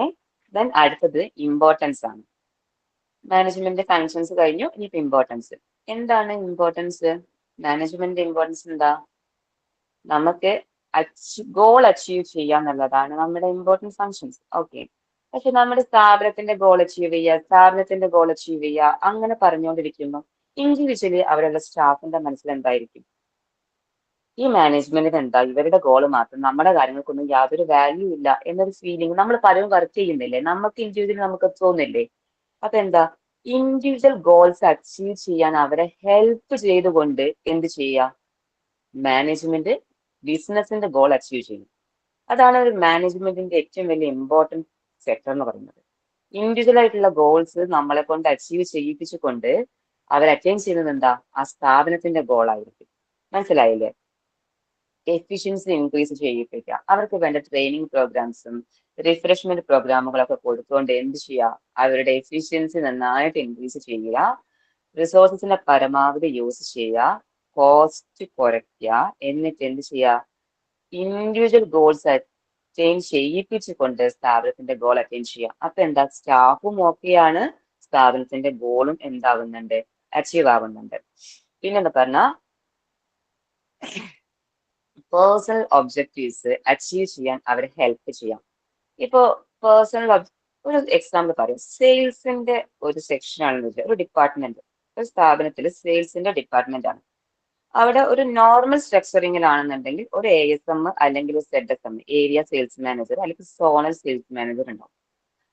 ദെൻ അടുത്തത് ഇമ്പോർട്ടൻസ് ആണ്. മാനേജ്മെന്റ് ഫങ്ഷൻസ് കഴിഞ്ഞു, ഇനിയിപ്പോ ഇമ്പോർട്ടൻസ്. എന്താണ് ഇമ്പോർട്ടൻസ്? മാനേജ്മെന്റ് ഇമ്പോർട്ടൻസ് എന്താ? നമുക്ക് ഗോൾ അച്ചീവ് ചെയ്യുക എന്നുള്ളതാണ് നമ്മുടെ ഇമ്പോർട്ടൻറ്റ് ഫങ്ഷൻസ്. ഓക്കെ, പക്ഷെ നമ്മുടെ സ്ഥാപനത്തിന്റെ ഗോൾ അച്ചീവ് ചെയ്യുക അങ്ങനെ പറഞ്ഞുകൊണ്ടിരിക്കുമ്പോൾ ഇൻഡിവിജ്വലി അവരുടെ സ്റ്റാഫിന്റെ മനസ്സിൽ എന്തായിരിക്കും? ഈ മാനേജ്മെന്റിന് എന്താ ഇവരുടെ ഗോള് മാത്രം, നമ്മുടെ കാര്യങ്ങൾക്കൊന്നും യാതൊരു വാല്യൂ ഇല്ല എന്നൊരു ഫീലിംഗ്. നമ്മൾ പലരും വർക്ക് ചെയ്യുന്നില്ലേ, നമുക്ക് ഇൻഡിവിജ്വലി നമുക്ക് തോന്നില്ലേ? അപ്പൊ എന്താ? ഇൻഡിവിജ്വൽ ഗോൾസ് അച്ചീവ് ചെയ്യാൻ അവരെ ഹെൽപ്പ് ചെയ്തുകൊണ്ട് എന്ത് ചെയ്യുക? മാനേജ്മെന്റ് ബിസിനസിന്റെ ഗോൾ അച്ചീവ് ചെയ്യും. അതാണ് ഒരു മാനേജ്മെന്റിന്റെ ഏറ്റവും വലിയ ഇമ്പോർട്ടൻറ്റ് സെക്ടർ എന്ന് പറയുന്നത്. ഇൻഡിവിജ്വൽ ആയിട്ടുള്ള ഗോൾസ് നമ്മളെ കൊണ്ട് അച്ചീവ് ചെയ്യിപ്പിച്ചുകൊണ്ട് അവർ അറ്റൈൻ ചെയ്യുന്നത് എന്താ? ആ സ്ഥാപനത്തിന്റെ ഗോൾ ആയിരിക്കും. മനസ്സിലായില്ലേ? എഫിഷ്യൻസി ഇൻക്രീസ് ചെയ്യിപ്പിക്കുക, അവർക്ക് വേണ്ട ട്രെയിനിങ് പ്രോഗ്രാംസും റിഫ്രഷ്മെന്റ് പ്രോഗ്രാമുകളൊക്കെ കൊടുത്തുകൊണ്ട് എന്ത് ചെയ്യുക? അവരുടെ എഫിഷ്യൻസി നന്നായിട്ട് ഇൻക്രീസ് ചെയ്യുക, റിസോഴ്സസിനെ പരമാവധി യൂസ് ചെയ്യുക, കോസ്റ്റ് കുറയ്ക്കുക, എന്നിട്ട് എന്ത് ചെയ്യുക? ഇൻഡിവിജ്വൽ ഗോൾസ് അറ്റൈൻ ചെയ്യിപ്പിച്ചുകൊണ്ട് സ്ഥാപനത്തിന്റെ ഗോൾ അറ്റൈൻ ചെയ്യുക. അപ്പൊ എന്താ? സ്റ്റാഫും ഓക്കെയാണ്, സ്ഥാപനത്തിന്റെ ഗോളും എന്താവുന്നുണ്ട്? അച്ചീവ് ആവുന്നുണ്ട്. പിന്നെന്താ പറഞ്ഞാൽ പേഴ്സണൽ ഒബ്ജക്റ്റീവ്സ് അച്ചീവ് ചെയ്യാൻ അവരെ ഹെൽപ്പ് ചെയ്യാം. ഇപ്പോ പേഴ്സണൽ ഒരു എക്സാമ്പിൾ പറയും. സെയിൽസിന്റെ ഒരു സെക്ഷൻ ആണെന്ന് വെച്ചാൽ, ഒരു ഡിപ്പാർട്ട്മെന്റ്, ഒരു സ്ഥാപനത്തിൽ സെയിൽസിന്റെ ഡിപ്പാർട്ട്മെന്റ് ആണ്. അവിടെ ഒരു നോർമൽ സ്ട്രക്ചറിങ്ങിലാണെന്നുണ്ടെങ്കിൽ ഒരു ASM അല്ലെങ്കിൽ ഒരു ZSM, ഏരിയ സെയിൽസ് മാനേജർ അല്ലെങ്കിൽ സോണൽ സെയിൽസ് മാനേജർ ഉണ്ടാവും.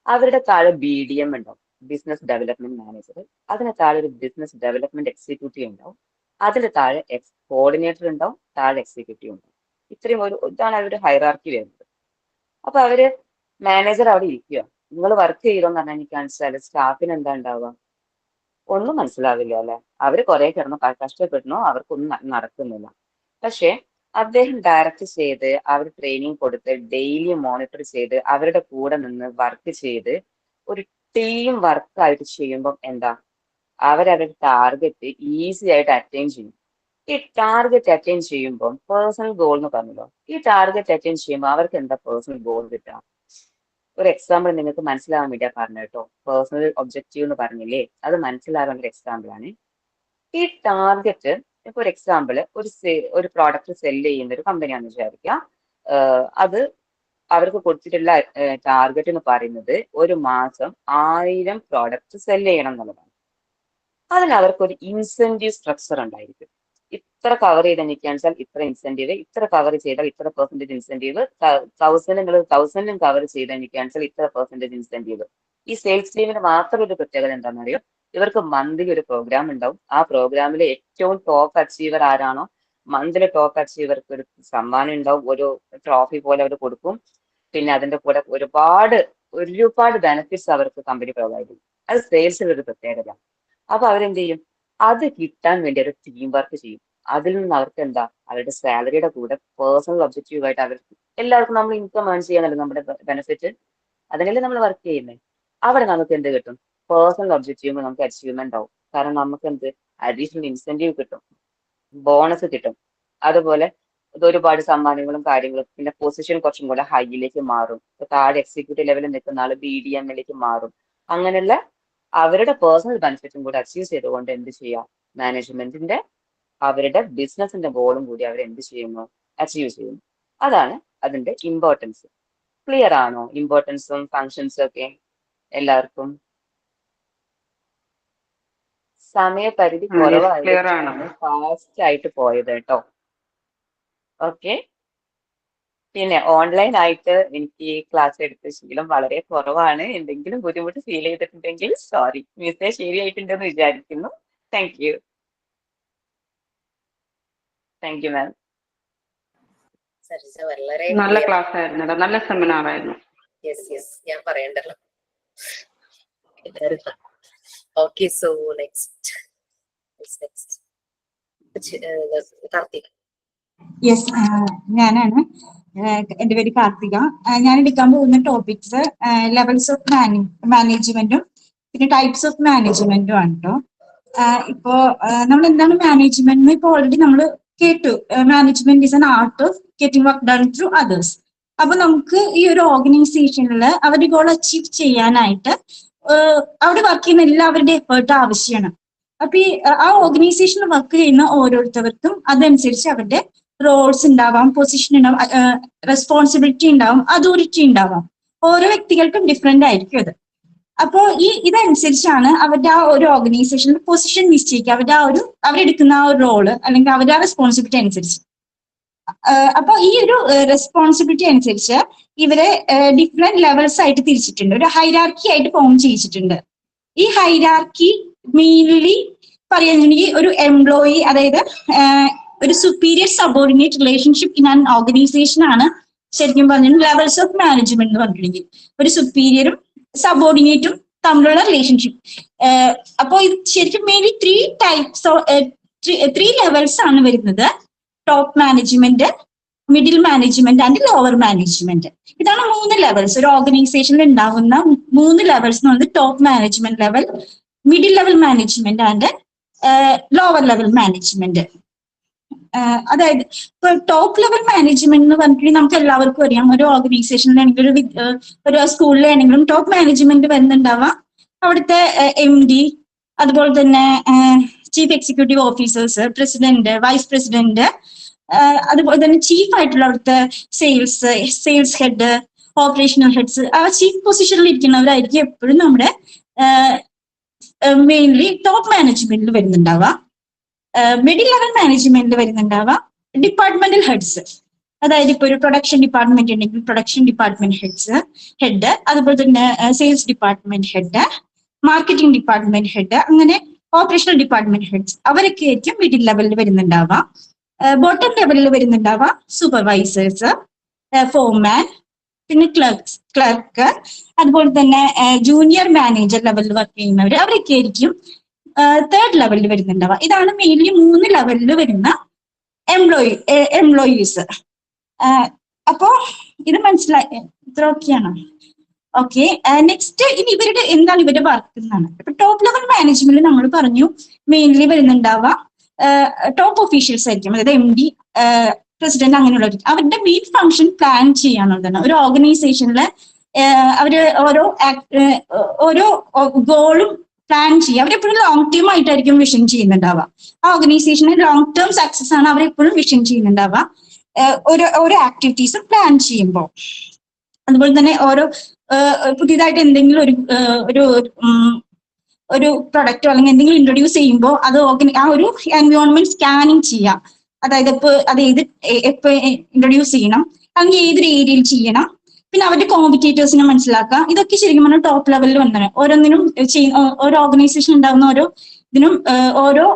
അവരുടെ താഴെ BDM ഉണ്ടാവും, ബിസിനസ് ഡെവലപ്മെന്റ് മാനേജർ. അതിന് താഴെ ഒരു ബിസിനസ് ഡെവലപ്മെന്റ് എക്സിക്യൂട്ടീവ് ഉണ്ടാവും. അതിന് താഴെ കോർഡിനേറ്റർ ഉണ്ടാവും. താഴെ എക്സിക്യൂട്ടീവ് ഉണ്ട്. ഇത്രയും ഇതാണ് അവരുടെ ഹൈറാർക്കി വരുന്നത്. അപ്പൊ അവര് മാനേജർ അവിടെ ഇരിക്കുക, നിങ്ങൾ വർക്ക് ചെയ്തോന്ന് പറഞ്ഞാൽ എനിക്ക് മനസ്സിലാവില്ല സ്റ്റാഫിന് എന്താ ഉണ്ടാവുക, ഒന്നും മനസ്സിലാവില്ല അല്ലെ. അവര് കുറെ കിടന്നു കഷ്ടപ്പെടുന്നു, അവർക്കൊന്നും നടക്കുന്നില്ല. പക്ഷെ അദ്ദേഹം ഡയറക്റ്റ് ചെയ്ത് അവർ ട്രെയിനിങ് കൊടുത്ത് ഡെയിലി മോണിറ്റർ ചെയ്ത് അവരുടെ കൂടെ നിന്ന് വർക്ക് ചെയ്ത് ഒരു ടീം വർക്കായിട്ട് ചെയ്യുമ്പോൾ എന്താ, അവരവരുടെ ടാർഗറ്റ് ഈസി ആയിട്ട് അറ്റൈൻ ചെയ്യും. ഈ ടാർഗറ്റ് അറ്റൈൻ ചെയ്യുമ്പോൾ പേഴ്സണൽ ഗോൾ എന്ന് പറഞ്ഞല്ലോ, ഈ ടാർഗറ്റ് അറ്റൈൻ ചെയ്യുമ്പോൾ അവർക്ക് എന്താ പേഴ്സണൽ ഗോൾ കിട്ടുക? ഒരു എക്സാമ്പിൾ നിങ്ങൾക്ക് മനസ്സിലാവാൻ വേണ്ടിയാ പറഞ്ഞു കേട്ടോ. പേഴ്സണൽ ഒബ്ജക്റ്റീവ് എന്ന് പറഞ്ഞില്ലേ, അത് മനസ്സിലാവാൻ ഒരു എക്സാമ്പിൾ ആണ്. ഈ ടാർഗറ്റ് ഇപ്പൊ ഒരു എക്സാമ്പിൾ, ഒരു പ്രോഡക്റ്റ് സെല് ചെയ്യുന്ന ഒരു കമ്പനിയാണെന്ന് വിചാരിക്കുക. അത് അവർക്ക് കൊടുത്തിട്ടുള്ള ടാർഗറ്റ് എന്ന് പറയുന്നത് ഒരു മാസം 1000 പ്രോഡക്റ്റ് സെല് ചെയ്യണം എന്നുള്ളതാണ്. അതിന് അവർക്കൊരു ഇൻസെന്റീവ് സ്ട്രക്ചർ ഉണ്ടായിരിക്കും. ഇത്ര കവർ ചെയ്തെനിക്കാണെച്ചാൽ ഇത്ര ഇൻസെന്റീവ്, ഇത്ര കവർ ചെയ്താൽ ഇത്ര പെർസെന്റേജ് ഇൻസെന്റീവ്, 1000 കവർ ചെയ്തെനിക്കാണെച്ചാൽ ഇത്ര പെർസെന്റേജ് ഇൻസെന്റീവ്. ഈ സെയിൽസ് ടീമിന് മാത്രം ഒരു പ്രത്യേകത എന്താണെന്നറിയോ, ഇവർക്ക് മന്ത്ലി ഒരു പ്രോഗ്രാം ഉണ്ടാവും. ആ പ്രോഗ്രാമിലെ ഏറ്റവും ടോപ്പ് അച്ചീവർ ആരാണോ, മന്ത്ലി ടോപ്പ് അച്ചീവർക്ക് ഒരു സമ്മാനം ഉണ്ടാവും, ഒരു ട്രോഫി പോലെ അവർ കൊടുക്കും. പിന്നെ അതിന്റെ കൂടെ ഒരുപാട് ബെനിഫിറ്റ്സ് അവർക്ക് കമ്പനി പ്രൊവൈഡ് ചെയ്യും. അത് സെയിൽസിൽ ഒരു പ്രത്യേകത. അപ്പൊ അവരെന്ത് ചെയ്യും, അത് കിട്ടാൻ വേണ്ടി അവർ ടീം വർക്ക് ചെയ്യും. അതിൽ നിന്ന് അവർക്ക് എന്താ, അവരുടെ സാലറിയുടെ കൂടെ പേഴ്സണൽ ഒബ്ജക്റ്റീവ് ആയിട്ട് അവർ എല്ലാവർക്കും നമ്മൾ ഇൻകം ഏൺ ചെയ്യാനല്ലോ നമ്മുടെ ബെനിഫിറ്റ്, അതിനല്ലേ നമ്മൾ വർക്ക് ചെയ്യുന്നത്. അവിടെ നമുക്ക് എന്ത് കിട്ടും, പേഴ്സണൽ ഒബ്ജക്റ്റീവ് നമുക്ക് അച്ചീവ്മെന്റ് ആവും. കാരണം നമുക്ക് എന്ത് അഡീഷണൽ ഇൻസെന്റീവ് കിട്ടും, ബോണസ് കിട്ടും, അതുപോലെ ഒരുപാട് സമ്മാനങ്ങളും കാര്യങ്ങളും. പിന്നെ പൊസിഷൻ കുറച്ചും കൂടെ ഹൈയിലേക്ക് മാറും. താഴെ എക്സിക്യൂട്ടീവ് ലെവലിൽ നിൽക്കുന്ന ആള് BDMലേക്ക് മാറും. അങ്ങനെയുള്ള അവരുടെ പേഴ്സണൽ ബെനിഫിറ്റും കൂടെ അച്ചീവ് ചെയ്തുകൊണ്ട് എന്ത് ചെയ്യാം, മാനേജ്മെന്റിന്റെ അവരുടെ ബിസിനസിന്റെ ഗോളും കൂടി അവർ എന്ത് ചെയ്യുന്നു, അച്ചീവ് ചെയ്യുന്നു. അതാണ് അതിന്റെ ഇമ്പോർട്ടൻസ്. ക്ലിയർ ആണോ ഇമ്പോർട്ടൻസും ഫങ്ഷൻസും ഒക്കെ എല്ലാവർക്കും? സമയപരിധി കുറവാണ്, ഫാസ്റ്റ് ആയിട്ട് പോയത് കേട്ടോ. ഓക്കെ. പിന്നെ ഓൺലൈൻ ആയിട്ട് എനിക്ക് ക്ലാസ് എടുത്ത ശീലം വളരെ കുറവാണ്. എന്തെങ്കിലും ബുദ്ധിമുട്ട് ഫീൽ ചെയ്തിട്ടുണ്ടെങ്കിൽ സോറി. മെസ്സേജ് ശരിയായിട്ടുണ്ടെന്ന് വിചാരിക്കുന്നു. Thank you ma'am. സരിസ വളരെ നല്ല ക്ലാസ് ആയിരുന്നു, നല്ല സെമിനാർ ആയിരുന്നു. ഞാൻ പറയണ്ടല്ലോ. Okay, so next Karthika. Yes, ഞാനാണ്. എന്റെ പേര് കാർത്തിക. ഞാൻ എടുക്കാൻ പോകുന്ന ടോപ്പിക്സ് ലെവൽസ് ഓഫ് മാനേജ്മെന്റും പിന്നെ ടൈപ്സ് ഓഫ് മാനേജ്മെന്റും ആണ് കേട്ടോ. ഇപ്പോ നമ്മൾ എന്താണ് മാനേജ്മെന്റ് ഇപ്പൊ ഓൾറെഡി നമ്മൾ കേട്ടു. Management is an art of getting work done through others. അപ്പൊ നമുക്ക് ഈ ഒരു ഓർഗനൈസേഷനിൽ അവരുടെ ഗോൾ അച്ചീവ് ചെയ്യാനായിട്ട് അവിടെ വർക്ക് ചെയ്യുന്ന എല്ലാവരുടെ എഫേർട്ട് ആവശ്യമാണ്. അപ്പൊ ഈ ആ ഓർഗനൈസേഷനിൽ വർക്ക് ചെയ്യുന്ന ഓരോരുത്തർക്കും അതനുസരിച്ച് അവരുടെ റോൾസ് ഉണ്ടാവാം, പൊസിഷൻ ഉണ്ടാവാം, റെസ്പോൺസിബിലിറ്റി ഉണ്ടാവും, അതോറിറ്റി ഉണ്ടാവാം. ഓരോ വ്യക്തികൾക്കും ഡിഫറെന്റ് ആയിരിക്കും അത്. അപ്പോ ഇതനുസരിച്ചാണ് അവരുടെ ആ ഒരു ഓർഗനൈസേഷനിൽ പൊസിഷൻ നിശ്ചയിക്കുക, അവരെടുക്കുന്ന ആ ഒരു റോള് അല്ലെങ്കിൽ അവരുടെ ആ റെസ്പോൺസിബിലിറ്റി അനുസരിച്ച്. അപ്പൊ ഈ ഒരു റെസ്പോൺസിബിലിറ്റി അനുസരിച്ച് ഇവരെ ഡിഫറെന്റ് ലെവൽസ് ആയിട്ട് തിരിച്ചിട്ടുണ്ട്, ഒരു ഹൈറാർക്കി ആയിട്ട് ഫോം ചെയ്യിച്ചിട്ടുണ്ട്. ഈ ഹൈറാർക്കി മെയിൻലി പറയുകയാണെങ്കിൽ ഒരു എംപ്ലോയി, അതായത് ഒരു superior subordinate relationship in an organisation ആണ് ശരിക്കും പറഞ്ഞാൽ ലെവൽസ് ഓഫ് മാനേജ്മെന്റ് എന്ന് പറഞ്ഞിട്ടുണ്ടെങ്കിൽ. ഒരു സുപ്പീരിയറും സബോർഡിനേറ്റും തമ്മിലുള്ള റിലേഷൻഷിപ്പ്. അപ്പോൾ ഇത് ശരിക്കും മെയിൻലി ത്രീ ലെവൽസ് ആണ് വരുന്നത്: top management, middle management and lower management. ഇതാണ് 3 ലെവൽസ്. ഒരു ഓർഗനൈസേഷനിൽ ഉണ്ടാകുന്ന 3 ലെവൽസ് എന്ന് പറയുന്നത് top management level, middle level management and lower level management. അതായത് ഇപ്പൊ ടോപ്പ് ലെവൽ മാനേജ്മെന്റ് എന്ന് പറഞ്ഞിട്ടുണ്ടെങ്കിൽ നമുക്ക് എല്ലാവർക്കും അറിയാം, ഒരു ഓർഗനൈസേഷനിലാണെങ്കിലും ഒരു സ്കൂളിലാണെങ്കിലും ടോപ്പ് മാനേജ്മെന്റ് വരുന്നുണ്ടാവാം. അവിടുത്തെ MD, അതുപോലെ തന്നെ chief executive officers, president, vice president, അതുപോലെ തന്നെ ചീഫ് ആയിട്ടുള്ള അവിടുത്തെ സെയിൽസ് ഹെഡ്, ഓപ്പറേഷണൽ ഹെഡ്സ്, ആ ചീഫ് പൊസിഷനിൽ ഇരിക്കുന്നവരായിരിക്കും എപ്പോഴും നമ്മുടെ മെയിൻലി ടോപ്പ് മാനേജ്മെന്റിൽ വരുന്നുണ്ടാവുക. മിഡിൽ ലെവൽ മാനേജ്മെന്റിൽ വരുന്നുണ്ടാവുക ഡിപ്പാർട്ട്മെന്റൽ ഹെഡ്സ്. അതായത് ഇപ്പൊ ഒരു പ്രൊഡക്ഷൻ ഡിപ്പാർട്ട്മെന്റ് ഉണ്ടെങ്കിൽ പ്രൊഡക്ഷൻ ഡിപ്പാർട്ട്മെന്റ് ഹെഡ്, അതുപോലെ തന്നെ sales department head, marketing department head, അങ്ങനെ ഓപ്പറേഷണൽ ഡിപ്പാർട്ട്മെന്റ് ഹെഡ്സ് അവരൊക്കെ ആയിരിക്കും മിഡിൽ ലെവലിൽ വരുന്നുണ്ടാവുക. ബോട്ടം ലെവലിൽ വരുന്നുണ്ടാവുക സൂപ്പർവൈസേഴ്സ്, ഫോർമാൻ, പിന്നെ ക്ലർക്ക്, അതുപോലെ തന്നെ ജൂനിയർ മാനേജർ ലെവലിൽ വർക്ക് ചെയ്യുന്നവർ, അവരൊക്കെ ആയിരിക്കും തേർഡ് ലെവലിൽ വരുന്നുണ്ടാവുക. ഇതാണ് മെയിൻലി 3 ലെവലിൽ വരുന്ന എംപ്ലോയീസ്. അപ്പോ ഇത് മനസ്സിലായി, ഇത്ര ഓക്കെയാണോ? ഓക്കെ. നെക്സ്റ്റ് ഇനി ഇവരുടെ എന്താണ് ഇവരുടെ വർക്ക് എന്നാണ്. ഇപ്പൊ ടോപ്പ് ലെവൽ മാനേജ്മെന്റിൽ നമ്മൾ പറഞ്ഞു മെയിൻലി വരുന്നുണ്ടാവുക ടോപ്പ് ഒഫീഷ്യൽസ് ആയിരിക്കും, അതായത് MD, പ്രസിഡന്റ്, അങ്ങനെയുള്ളവർ. അവരുടെ മെയിൻ ഫംഗ്ഷൻ പ്ലാൻ ചെയ്യാനുള്ളതാണ്. ഒരു ഓർഗനൈസേഷനിലെ അവര് ഓരോ ഗോളും പ്ലാൻ ചെയ്യുക. അവരെപ്പോഴും ലോങ് ടേം ആയിട്ടായിരിക്കും വിഷൻ ചെയ്യുന്നുണ്ടാവുക. ആ ഓർഗനൈസേഷന് ലോങ് ടേം സക്സസ് ആണ് അവരെപ്പോഴും വിഷൻ ചെയ്യുന്നുണ്ടാവുക ഓരോ ആക്ടിവിറ്റീസും പ്ലാൻ ചെയ്യുമ്പോൾ. അതുപോലെ തന്നെ ഓരോ പുതിയതായിട്ട് എന്തെങ്കിലും ഒരു പ്രൊഡക്റ്റോ അല്ലെങ്കിൽ എന്തെങ്കിലും ഇൻട്രൊഡ്യൂസ് ചെയ്യുമ്പോൾ അത് ആ ഒരു എൻവയോൺമെന്റ് സ്കാനിങ് ചെയ്യാം. അതായത് എപ്പോ ഇൻട്രൊഡ്യൂസ് ചെയ്യണം, അല്ലെങ്കിൽ ഏതൊരു ഏരിയയിൽ ചെയ്യണം, പിന്നെ അവരുടെ കോമ്പറ്റേറ്റേഴ്സിനെ മനസ്സിലാക്കുക. ഇതൊക്കെ ശരിക്കും പറഞ്ഞാൽ ടോപ്പ് ലെവലിൽ വന്നത്. ഓരോന്നിനും ഓരോ ഓർഗനൈസേഷൻ ഉണ്ടാകുന്ന ഓരോ ഇതിനും ഓരോ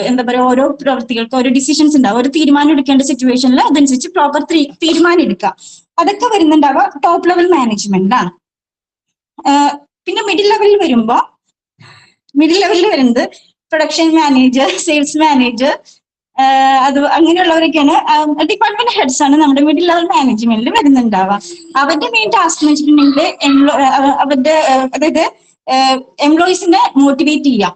എന്താ പറയുക, ഓരോ പ്രവൃത്തികൾക്ക് ഓരോ ഡിസിഷൻസ് ഉണ്ടാവും. ഒരു തീരുമാനം എടുക്കേണ്ട സിറ്റുവേഷനിൽ അതനുസരിച്ച് പ്രോപ്പർ തീരുമാനം എടുക്കുക. അതൊക്കെ വരുന്നുണ്ടാവുക ടോപ്പ് ലെവൽ മാനേജ്മെന്റിലാണ്. പിന്നെ മിഡിൽ ലെവലിൽ വരുന്നത് പ്രൊഡക്ഷൻ മാനേജർ, സെയിൽസ് മാനേജർ, അത് അങ്ങനെയുള്ളവരൊക്കെയാണ്. ഡിപ്പാർട്ട്മെന്റ് ഹെഡ്സ് ആണ് നമ്മുടെ മിഡിൽ ലെവൽ മാനേജ്മെന്റിൽ വരുന്നുണ്ടാവുക. അവരുടെ മെയിൻ ടാസ്ക് എന്ന് വെച്ചിട്ടുണ്ടെങ്കിൽ അവരുടെ അതായത് എംപ്ലോയീസിനെ മോട്ടിവേറ്റ് ചെയ്യാം.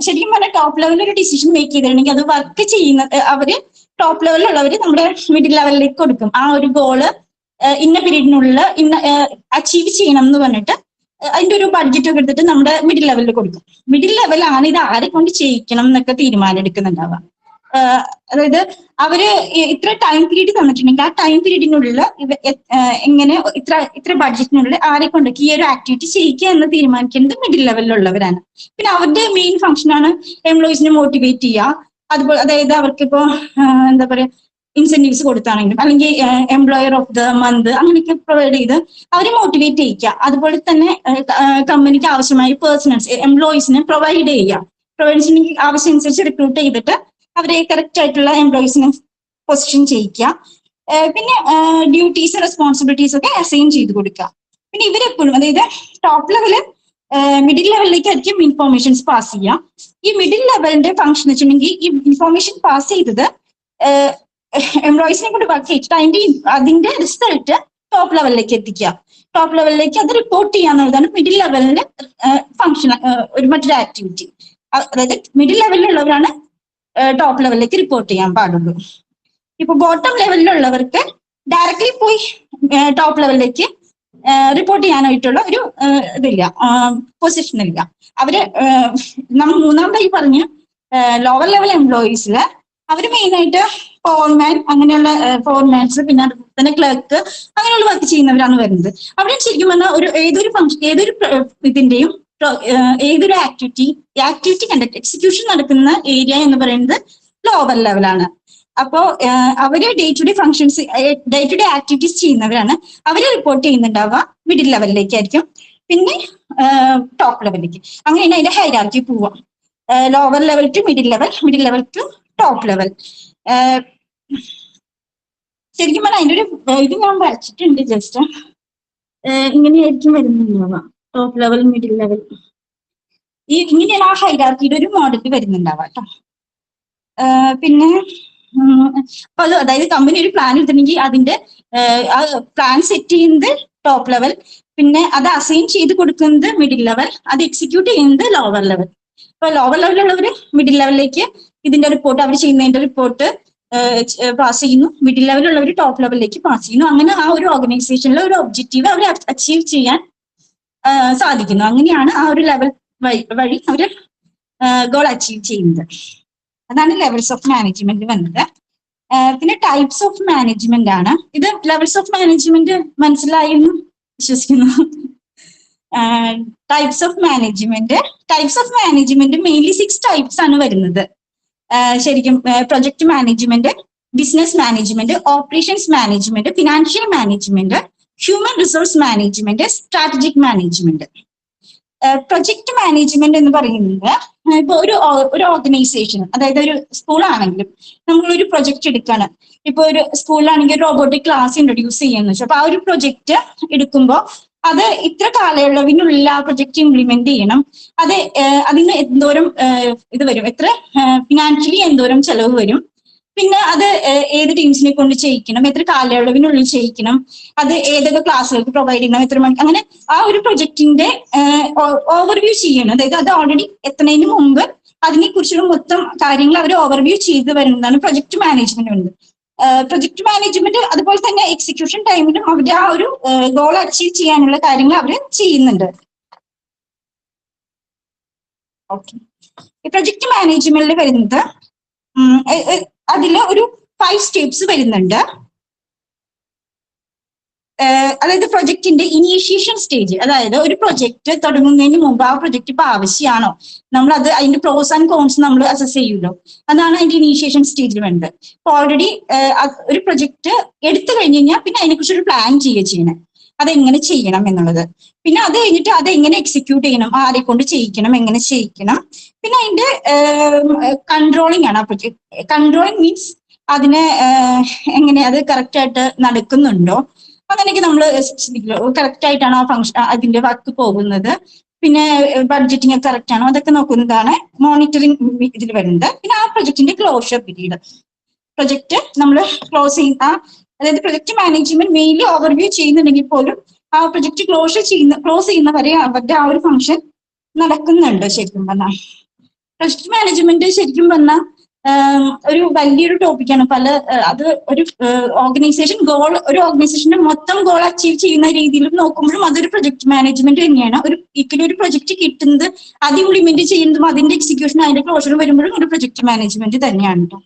ശരിക്കും പറഞ്ഞാൽ ടോപ്പ് ലെവലിൽ ഒരു ഡിസിഷൻ മേക്ക് ചെയ്തിട്ടുണ്ടെങ്കിൽ അത് വർക്ക് ചെയ്യുന്നത് അവര് ടോപ്പ് ലെവലിലുള്ളവര് നമ്മുടെ മിഡിൽ ലെവലിലേക്ക് കൊടുക്കും. ആ ഒരു ഗോള് ഇന്ന പീരീഡിനുള്ളിൽ അച്ചീവ് ചെയ്യണം എന്ന് പറഞ്ഞിട്ട് അതിന്റെ ഒരു ബഡ്ജറ്റ് ഒക്കെ എടുത്തിട്ട് നമ്മുടെ മിഡിൽ ലെവലിൽ കൊടുക്കും. മിഡിൽ ലെവലാണ് ഇത് ആരെ കൊണ്ട് ചെയ്യിക്കണം എന്നൊക്കെ തീരുമാനം എടുക്കുന്നുണ്ടാവുക. അതായത് അവര് ഇത്ര ടൈം പീരീഡ് തന്നിട്ടുണ്ടെങ്കിൽ ആ ടൈം പീരീഡിനുള്ളിൽ എങ്ങനെ ഇത്ര ബഡ്ജറ്റിനുള്ളിൽ ആരെ കൊണ്ടൊക്കെ ഈ ഒരു ആക്ടിവിറ്റി ചെയ്യിക്കുക എന്ന് തീരുമാനിക്കുന്നത് മിഡിൽ ലെവലിലുള്ളവരാണ്. പിന്നെ അവരുടെ മെയിൻ ഫംഗ്ഷനാണ് എംപ്ലോയീസിനെ മോട്ടിവേറ്റ് ചെയ്യുക. അതുപോലെ അതായത് അവർക്കിപ്പോ എന്താ പറയാ ഇൻസെന്റീവ്സ് കൊടുത്താണെങ്കിലും അല്ലെങ്കിൽ എംപ്ലോയർ ഓഫ് ദ മന്ത് അങ്ങനെയൊക്കെ പ്രൊവൈഡ് ചെയ്ത് അവരെ മോട്ടിവേറ്റ് ചെയ്യിക്കുക. അതുപോലെ തന്നെ കമ്പനിക്ക് ആവശ്യമായ പേഴ്സണൽസ് എംപ്ലോയീസിനെ പ്രൊവൈഡ് ചെയ്യുക. പ്രൊവൈഡ്സിന് ആവശ്യം അനുസരിച്ച് റിക്രൂട്ട് ചെയ്തിട്ട് അവരെ കറക്റ്റ് ആയിട്ടുള്ള എംപ്ലോയീസിനെ പൊസിഷൻ ചെയ്യിക്കുക. പിന്നെ ഡ്യൂട്ടീസ് റെസ്പോൺസിബിലിറ്റീസ് ഒക്കെ അസൈൻ ചെയ്ത് കൊടുക്കുക. പിന്നെ ഇവരെപ്പോഴും അതായത് ടോപ്പ് ലെവല് മിഡിൽ ലെവലിലേക്ക് ആയിരിക്കും ഇൻഫോർമേഷൻസ് പാസ് ചെയ്യുക. ഈ മിഡിൽ ലെവലിന്റെ ഫംഗ്ഷൻ വെച്ചിട്ടുണ്ടെങ്കിൽ ഈ ഇൻഫോർമേഷൻ പാസ് ചെയ്തത് എംപ്ലോയീസിനെ കൊണ്ട് വർക്ക് ചെയ്തിട്ട് അതിന്റെ റിസൾട്ട് ടോപ്പ് ലെവലിലേക്ക് എത്തിക്കുക. ടോപ്പ് ലെവലിലേക്ക് അത് റിപ്പോർട്ട് ചെയ്യാന്നുള്ളതാണ് മിഡിൽ ലെവലിന്റെ ഫംഗ്ഷൻ. മറ്റൊരു ആക്ടിവിറ്റി, അതായത് മിഡിൽ ലെവലിലുള്ളവരാണ് ടോപ്പ് ലെവലിലേക്ക് റിപ്പോർട്ട് ചെയ്യാൻ പാടുള്ളൂ. ഇപ്പൊ ബോട്ടം ലെവലിലുള്ളവർക്ക് ഡയറക്ട്ലി പോയി ടോപ്പ് ലെവലിലേക്ക് റിപ്പോർട്ട് ചെയ്യാനായിട്ടുള്ള ഒരു ഇതില്ല, പൊസിഷൻ ഇല്ല. അവര് നമ്മൾ മൂന്നാമതായി പറഞ്ഞ ലോവർ ലെവൽ എംപ്ലോയീസില് അവര് മെയിൻ ആയിട്ട് ഫോർമാൻ, അങ്ങനെയുള്ള ഫോർമാൻസ്, പിന്നെ അതുപോലെ തന്നെ ക്ലർക്ക്, അങ്ങനെയുള്ള വർക്ക് ചെയ്യുന്നവരാണ് വരുന്നത്. അവിടെ ശരിക്കും പറഞ്ഞാൽ ഏതൊരു ഇതിന്റെയും ഏതൊരു ആക്ടിവിറ്റി കണ്ടക്ട് എക്സിക്യൂഷൻ നടക്കുന്ന ഏരിയ എന്ന് പറയുന്നത് ലോവർ ലെവലാണ്. അപ്പോ അവര് day to day functions, day to day activities ചെയ്യുന്നവരാണ്. അവര് റിപ്പോർട്ട് ചെയ്യുന്നുണ്ടാവുക മിഡിൽ ലെവലിലേക്കായിരിക്കും, പിന്നെ ടോപ്പ് ലെവലിലേക്ക്. അങ്ങനെയാണ് അതിന്റെ ഹൈറാർക്കി പോവാം. Lower level two middle level two top level. ശരിക്കും പറഞ്ഞാൽ അതിന്റെ ഒരു ഇത് ഞാൻ വരച്ചിട്ടുണ്ട്. ജസ്റ്റ് ഇങ്ങനെയായിരിക്കും വരുന്നുണ്ടാവുക ടോപ്പ് ലെവൽ, മിഡിൽ ലെവൽ. ഇങ്ങനെയാണ് ആ ഹൈറാർക്കിയുടെ ഒരു മോഡൽ വരുന്നുണ്ടാവുക കേട്ടോ. പിന്നെ അപ്പൊ അതായത് കമ്പനി ഒരു പ്ലാൻ എടുത്തിട്ടുണ്ടെങ്കിൽ അതിന്റെ ആ പ്ലാൻ സെറ്റ് ചെയ്യുന്നത് ടോപ്പ് ലെവൽ, പിന്നെ അത് അസൈൻ ചെയ്ത് കൊടുക്കുന്നത് മിഡിൽ ലെവൽ, അത് എക്സിക്യൂട്ട് ചെയ്യുന്നത് ലോവർ ലെവൽ. ഇപ്പൊ ലോവർ ലെവലിലുള്ളവര് മിഡിൽ ലെവലിലേക്ക് ഇതിന്റെ റിപ്പോർട്ട്, അവർ ചെയ്യുന്നതിന്റെ റിപ്പോർട്ട് പാസ് ചെയ്യുന്നു. മിഡിൽ ലെവലുള്ളവർ ടോപ്പ് ലെവലിലേക്ക് പാസ് ചെയ്യുന്നു. അങ്ങനെ ആ ഒരു ഓർഗനൈസേഷനിലെ ഒരു ഒബ്ജക്റ്റീവ് അവർ അച്ചീവ് ചെയ്യാൻ സാധിക്കുന്നു. അങ്ങനെയാണ് ആ ഒരു ലെവൽ വഴി അവര് ഗോൾ അച്ചീവ് ചെയ്യുന്നത്. അതാണ് ലെവൽസ് ഓഫ് മാനേജ്മെന്റ് വന്നത്. പിന്നെ ടൈപ്സ് ഓഫ് മാനേജ്മെന്റ് ആണ് ഇത്. ലെവൽസ് ഓഫ് മാനേജ്മെന്റ് മനസ്സിലായെന്ന് വിശ്വസിക്കുന്നു. Types of management mainly 6 types ആണ് വരുന്നത്. ശരിക്കും project management, business management, operations management, financial management, human resource management, strategic management. Project management എന്ന് പറയുന്നത് ഇപ്പൊ ഒരു ഓർഗനൈസേഷൻ, അതായത് ഒരു സ്കൂളാണെങ്കിലും നമ്മൾ ഒരു പ്രൊജക്ട് എടുക്കാണ്. ഇപ്പൊ ഒരു സ്കൂളിലാണെങ്കിൽ റോബോട്ടിക് ക്ലാസ് ഇൻട്രൊഡ്യൂസ് ചെയ്യുന്നു വെച്ചു. അപ്പൊ ആ ഒരു പ്രൊജക്ട് എടുക്കുമ്പോൾ അത് ഇത്ര കാലയളവിനുള്ളിൽ ആ പ്രൊജക്ട് ഇംപ്ലിമെന്റ് ചെയ്യണം. അത് അതിന് എന്തോരം ഇത് വരും, എത്ര ഫിനാൻഷ്യലി എന്തോരം ചെലവ് വരും, പിന്നെ അത് ഏത് ടീംസിനെ കൊണ്ട് ചെയ്യിക്കണം, എത്ര കാലയളവിനുള്ളിൽ ചെയ്യിക്കണം, അത് ഏതൊക്കെ ക്ലാസ്സുകൾക്ക് പ്രൊവൈഡ് ചെയ്യണം, എത്ര മണി, അങ്ങനെ ആ ഒരു പ്രൊജക്ടിന്റെ ഓവർവ്യൂ ചെയ്യണം. അതായത് അത് ഓൾറെഡി എത്തുന്നതിന് മുമ്പ് അതിനെ കുറിച്ചുള്ള മൊത്തം കാര്യങ്ങൾ അവർ ഓവർവ്യൂ ചെയ്ത് വരുന്നതാണ് പ്രൊജക്ട് മാനേജ്മെന്റ്. പ്രൊജക്ട് മാനേജ്മെന്റ് അതുപോലെ തന്നെ എക്സിക്യൂഷൻ ടൈമിലും അവരുടെ ആ ഒരു ഗോൾ അച്ചീവ് ചെയ്യാനുള്ള കാര്യങ്ങൾ അവർ ചെയ്യുന്നുണ്ട്. ഓക്കെ, ഈ പ്രൊജക്ട് മാനേജ്മെന്റിൽ വരുന്നത് അതിൽ ഒരു 5 സ്റ്റെപ്സ് വരുന്നുണ്ട്. അതായത് പ്രൊജക്ടിന്റെ ഇനീഷ്യേഷൻ സ്റ്റേജ്, അതായത് ഒരു പ്രൊജക്ട് തുടങ്ങുന്നതിന് മുമ്പ് ആ പ്രൊജക്ട് ഇപ്പൊ ആവശ്യമാണോ, നമ്മൾ അത് അതിന്റെ പ്രോസ് ആൻഡ് കോൺസ് നമ്മൾ അസസ് ചെയ്യുമല്ലോ, അതാണ് അതിന്റെ ഇനീഷ്യേഷൻ സ്റ്റേജിൽ വേണ്ടത്. ഇപ്പൊ ഓൾറെഡി ഒരു പ്രൊജക്ട് എടുത്തു കഴിഞ്ഞ് കഴിഞ്ഞാൽ പിന്നെ അതിനെക്കുറിച്ച് ഒരു പ്ലാൻ ചെയ്യണം, അതെങ്ങനെ ചെയ്യണം എന്നുള്ളത്. പിന്നെ അത് കഴിഞ്ഞിട്ട് അത് എങ്ങനെ എക്സിക്യൂട്ട് ചെയ്യണം, ആരെ കൊണ്ട് ചെയ്യിക്കണം, എങ്ങനെ ചെയ്യിക്കണം. പിന്നെ അതിന്റെ കൺട്രോളിങ് ആണ്. ആ പ്രൊജക്ട് കൺട്രോളിങ് മീൻസ് അതിനെ എങ്ങനെ അത് കറക്റ്റ് ആയിട്ട് നടക്കുന്നുണ്ടോ, അങ്ങനെയൊക്കെ നമ്മൾ കറക്റ്റ് ആയിട്ടാണ് ആ ഫംഗ്ഷൻ അതിന്റെ വർക്ക് പോകുന്നത്. പിന്നെ ബഡ്ജറ്റിംഗ് കറക്റ്റ് ആണോ, അതൊക്കെ നോക്കുന്നതാണ് മോണിറ്ററിംഗ് ഇതിൽ വരുന്നത്. പിന്നെ ആ പ്രൊജക്ടിന്റെ ക്ലോഷർ പീരീഡ്, പ്രൊജക്ട് നമ്മൾ ക്ലോസ് ചെയ്യുന്ന, അതായത് പ്രൊജക്ട് മാനേജ്മെന്റ് മെയിൻലി ഓവർവ്യൂ ചെയ്യുന്നുണ്ടെങ്കിൽ പോലും ആ പ്രൊജക്ട് ക്ലോസ് ചെയ്യുന്നവരെ അവരുടെ ആ ഒരു ഫംഗ്ഷൻ നടക്കുന്നുണ്ട്. ശരിക്കും പറഞ്ഞാൽ പ്രൊജക്ട് മാനേജ്മെന്റ് ശരിക്കും പറഞ്ഞാൽ ഒരു വലിയൊരു ടോപ്പിക്കാണ്. അത് ഒരു ഓർഗനൈസേഷൻ ഗോൾ, ഒരു ഓർഗനൈസേഷന്റെ മൊത്തം ഗോൾ അച്ചീവ് ചെയ്യുന്ന രീതിയിൽ നോക്കുമ്പോഴും അതൊരു പ്രൊജക്ട് മാനേജ്മെന്റ് തന്നെയാണ്. ഒരു പ്രൊജക്ട് കിട്ടുന്നത്, അത് ഇംപ്ലിമെന്റ് ചെയ്യുന്നതും അതിന്റെ എക്സിക്യൂഷൻ അതിന്റെ ക്ലോഷർ വരുമ്പോഴും ഒരു പ്രൊജക്ട് മാനേജ്മെന്റ് തന്നെയാണ് കേട്ടോ.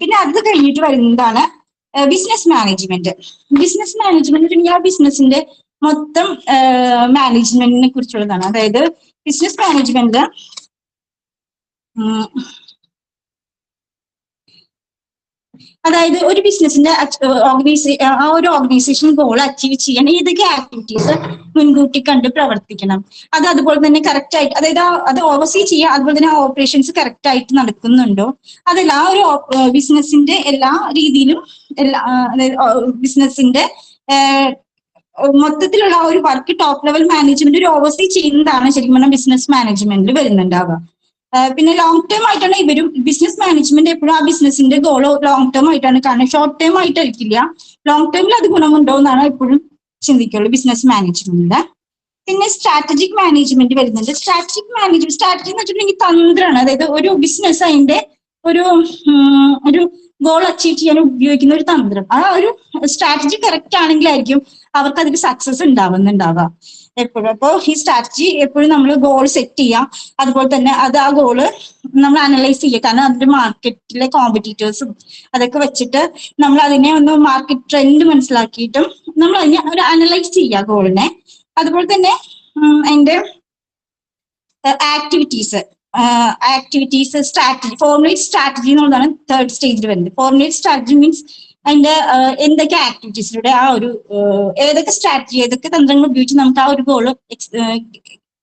പിന്നെ അത് കഴിഞ്ഞിട്ട് വരുന്നതാണ് ബിസിനസ് മാനേജ്മെന്റ്. ബിസിനസ് മാനേജ്മെന്റ് ആ ബിസിനസിന്റെ മൊത്തം മാനേജ്മെന്റിനെ കുറിച്ചുള്ളതാണ്. അതായത് ബിസിനസ് മാനേജ്മെന്റ് അതായത് ഒരു ബിസിനസിന്റെ ആ ഒരു ഓർഗനൈസേഷൻ ഗോൾ അച്ചീവ് ചെയ്യാൻ ഏതൊക്കെ ആക്ടിവിറ്റീസ് മുൻകൂട്ടി കണ്ട് പ്രവർത്തിക്കണം, അത് അതുപോലെ തന്നെ കറക്റ്റ് ആയിട്ട്, അതായത് അത് ഓവർസീ ചെയ്യുക, അതുപോലെ തന്നെ ആ ഓപ്പറേഷൻസ് കറക്റ്റ് ആയിട്ട് നടക്കുന്നുണ്ടോ, അതല്ല ആ ഒരു ബിസിനസിന്റെ എല്ലാ രീതിയിലും അതായത് ബിസിനസിന്റെ മൊത്തത്തിലുള്ള ആ ഒരു വർക്ക് ടോപ്പ് ലെവൽ മാനേജ്മെന്റ് ഒരു ഓവർസീ ചെയ്യുന്നതാണ് ശരിക്കും പറഞ്ഞാൽ ബിസിനസ് മാനേജ്മെന്റിൽ വരുന്നുണ്ടാവുക. പിന്നെ ലോങ് ടേം ആയിട്ടാണ് ഇവരും ബിസിനസ് മാനേജ്മെന്റ് എപ്പോഴും ആ ബിസിനസിന്റെ ഗോൾ ലോങ് ടേം ആയിട്ടാണ് കാണുന്നത്, ഷോർട്ട് ടേം ആയിട്ടായിരിക്കില്ല. ലോങ് ടേമിൽ അത് ഗുണമുണ്ടോ എന്നാണ് എപ്പോഴും ചിന്തിക്കുള്ളൂ ബിസിനസ് മാനേജ്മെന്റില്. പിന്നെ സ്ട്രാറ്റജിക് മാനേജ്മെന്റ് വരുന്നുണ്ട്. സ്ട്രാറ്റജി എന്ന് വെച്ചിട്ടുണ്ടെങ്കിൽ തന്ത്രമാണ്. അതായത് ഒരു ബിസിനസ് അതിന്റെ ഒരു ഗോൾ അച്ചീവ് ചെയ്യാൻ ഉപയോഗിക്കുന്ന ഒരു തന്ത്രം, ആ ഒരു സ്ട്രാറ്റജി കറക്റ്റ് ആണെങ്കിലായിരിക്കും അവർക്ക് അതിൽ സക്സസ് ഉണ്ടാവുക എപ്പോഴും. അപ്പോൾ ഈ സ്ട്രാറ്റജി എപ്പോഴും നമ്മൾ ഗോൾ സെറ്റ് ചെയ്യാം, അതുപോലെ തന്നെ അത് ആ ഗോള് നമ്മൾ അനലൈസ് ചെയ്യുക. കാരണം അതിന്റെ മാർക്കറ്റിലെ കോമ്പറ്റീറ്റേഴ്സും അതൊക്കെ വെച്ചിട്ട് നമ്മൾ അതിനെ ഒന്ന് മാർക്കറ്റ് ട്രെൻഡ് മനസ്സിലാക്കിയിട്ടും നമ്മൾ അതിനെ ഒരു അനലൈസ് ചെയ്യുക ഗോളിനെ. അതുപോലെ തന്നെ അതിന്റെ ആക്ടിവിറ്റീസ് സ്ട്രാറ്റജി, ഫോർമുലേറ്റ് സ്ട്രാറ്റജി എന്നുള്ളതാണ് തേർഡ് സ്റ്റേജിൽ വരുന്നത്. ഫോർമുലേറ്റ് സ്ട്രാറ്റജി മീൻസ് അതിന്റെ എന്തൊക്കെ ആക്ടിവിറ്റീസിലൂടെ ആ ഒരു ഏതൊക്കെ സ്ട്രാറ്റജി, ഏതൊക്കെ തന്ത്രങ്ങൾ ഉപയോഗിച്ച് നമുക്ക് ആ ഒരു ഗോൾ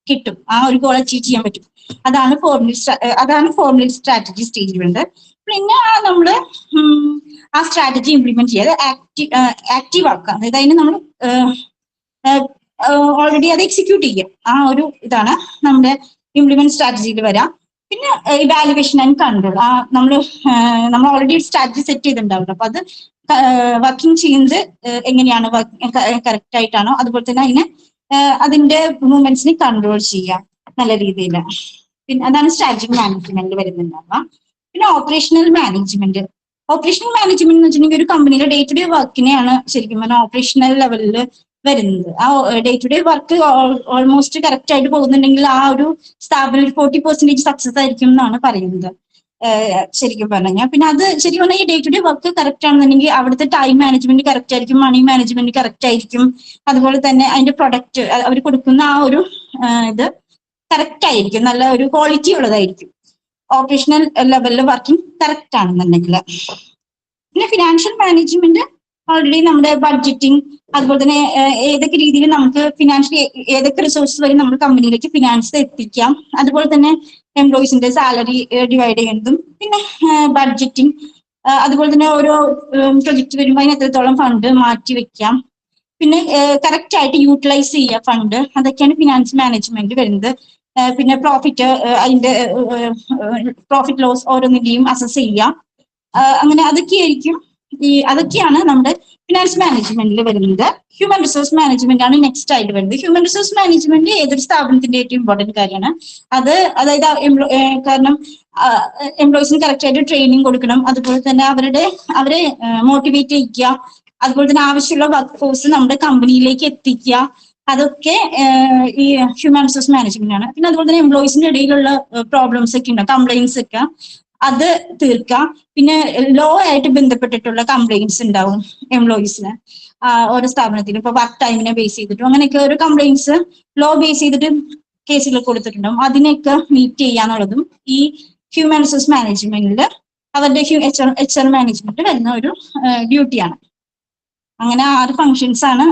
കിട്ടും, ആ ഒരു ഗോൾ അച്ചീവ് ചെയ്യാൻ പറ്റും, അതാണ് ഫോർമുലേറ്റ് സ്ട്രാറ്റജി സ്റ്റേജിൽ വരുന്നത്. പിന്നെ നമ്മള് ആ സ്ട്രാറ്റജി ഇംപ്ലിമെന്റ് ചെയ്യുക, ആക്റ്റീവ് ആക്കുക, അതായത് അതിന് നമ്മൾ ഓൾറെഡി അത് എക്സിക്യൂട്ട് ചെയ്യുക, ആ ഒരു ഇതാണ് നമ്മുടെ ഇംപ്ലിമെന്റ് സ്ട്രാറ്റജിയിൽ വരാം. പിന്നെ ഇവാലുവേഷൻ ആൻഡ് കൺട്രോൾ, നമ്മൾ ഓൾറെഡി സ്ട്രാറ്റജി സെറ്റ് ചെയ്തിട്ടുണ്ടാവും, അപ്പൊ അത് വർക്കിംഗ് ചെയ്യുന്നത് എങ്ങനെയാണ്, കറക്റ്റ് ആയിട്ടാണോ, അതുപോലെ തന്നെ അതിന്റെ മൂവ്മെന്റ്സിനെ കൺട്രോൾ ചെയ്യാം നല്ല രീതിയിൽ. പിന്നെ അതാണ് സ്ട്രാറ്റജിക് മാനേജ്മെന്റ് വരുന്നുണ്ടാവുക. പിന്നെ ഓപ്പറേഷണൽ മാനേജ്മെന്റ് എന്ന് വെച്ചിട്ടുണ്ടെങ്കിൽ ഒരു കമ്പനിയിലെ ഡേ ടു ഡേ വർക്കിനെയാണ് ശരിക്കും പറഞ്ഞാൽ ഓപ്പറേഷണൽ ലെവലിൽ വരുന്നത്. ആ day to day work almost correct ആയിട്ട് പോകുന്നുണ്ടെങ്കിൽ ആ ഒരു സ്ഥാപനം 40% സക്സസ് ആയിരിക്കും എന്നാണ് പറയുന്നത് ശരിക്കും പറഞ്ഞാൽ. പിന്നെ അത് ശരിക്കും പറഞ്ഞാൽ ഈ day to day work correct ആണെന്നുണ്ടെങ്കിൽ അവിടുത്തെ ടൈം മാനേജ്മെന്റ് കറക്റ്റ് ആയിരിക്കും, മണി മാനേജ്മെന്റ് കറക്റ്റ് ആയിരിക്കും, അതുപോലെ തന്നെ അതിന്റെ പ്രൊഡക്റ്റ് അവർ കൊടുക്കുന്ന ആ ഒരു ഇത് കറക്റ്റ് ആയിരിക്കും, നല്ല ഒരു ക്വാളിറ്റി ഉള്ളതായിരിക്കും. ഓപ്പറേഷണൽ ലെവലിൽ വർക്കിംഗ് കറക്റ്റ് ആണെന്നുണ്ടെങ്കിൽ. പിന്നെ ഫിനാൻഷ്യൽ മാനേജ്മെന്റ് ഓൾറെഡി നമ്മുടെ ബഡ്ജറ്റിംഗ്, അതുപോലെ തന്നെ ഏതൊക്കെ രീതിയിൽ നമുക്ക് ഫിനാൻഷ്യലി ഏതൊക്കെ റിസോഴ്സസ് വഴി നമ്മൾ കമ്പനിയിലേക്ക് ഫിനാൻസ് എത്തിക്കാം, അതുപോലെ തന്നെ എംപ്ലോയീസിന്റെ സാലറി ഡിവൈഡ് ചെയ്യുന്നതും, പിന്നെ ബഡ്ജറ്റിംഗ്, അതുപോലെ തന്നെ ഓരോ പ്രൊജക്ട് വരുമ്പോൾ അതിന് എത്രത്തോളം ഫണ്ട് മാറ്റി വെക്കാം, പിന്നെ കറക്റ്റ് ആയിട്ട് യൂട്ടിലൈസ് ചെയ്യുക ഫണ്ട്, അതൊക്കെയാണ് ഫിനാൻസ് മാനേജ്മെന്റ് വരുന്നത്. പിന്നെ പ്രോഫിറ്റ്, അതിന്റെ പ്രോഫിറ്റ് ലോസ് ഓരോന്നിന്റെയും അസസ് ചെയ്യുക. അങ്ങനെ അതൊക്കെയാണ് നമ്മുടെ ഫിനാൻസ് മാനേജ്മെന്റിൽ വരുന്നത്. ഹ്യൂമൻ റിസോഴ്സ് മാനേജ്മെന്റ് ആണ് നെക്സ്റ്റ് ആയിട്ട് വരുന്നത്. ഹ്യൂമൻ റിസോഴ്സ് മാനേജ്മെന്റ് ഏതൊരു സ്ഥാപനത്തിന്റെ ഏറ്റവും ഇമ്പോർട്ടന്റ് കാര്യമാണ്. അതായത് കാരണം എംപ്ലോയീസിന് കറക്റ്റ് ആയിട്ട് ട്രെയിനിങ് കൊടുക്കണം, അതുപോലെ തന്നെ അവരെ മോട്ടിവേറ്റ് ചെയ്യിക്കുക, അതുപോലെ തന്നെ ആവശ്യമുള്ള വർക്ക് ഫോഴ്സ് നമ്മുടെ കമ്പനിയിലേക്ക് എത്തിക്കുക, അതൊക്കെ ഈ ഹ്യൂമൻ റിസോഴ്സ് മാനേജ്മെന്റ് ആണ്. പിന്നെ അതുപോലെ തന്നെ എംപ്ലോയീസിന്റെ ഇടയിലുള്ള പ്രോബ്ലംസ് ഒക്കെ ഉണ്ടാവും, കംപ്ലൈൻസ് ഒക്കെ, അത് തീർക്കാം. പിന്നെ ലോ ആയിട്ട് ബന്ധപ്പെട്ടിട്ടുള്ള കംപ്ലൈൻറ്റ്സ് ഉണ്ടാവും എംപ്ലോയീസിന് ഓരോ സ്ഥാപനത്തിലും. ഇപ്പൊ വർക്ക് ടൈമിനെ ബേസ് ചെയ്തിട്ടും അങ്ങനെയൊക്കെ ഓരോ കംപ്ലൈൻറ്റ്സ് ലോ ബേസ് ചെയ്തിട്ട് കേസുകൾ കൊടുത്തിട്ടുണ്ടാവും. അതിനെയൊക്കെ മീറ്റ് ചെയ്യാന്നുള്ളതും ഈ ഹ്യൂമൻ റിസോഴ്സ് മാനേജ്മെന്റിൽ അവരുടെ HR മാനേജ്മെന്റ് വരുന്ന ഒരു ഡ്യൂട്ടിയാണ്. അങ്ങനെ 6 ഫങ്ഷൻസ് ആണ്,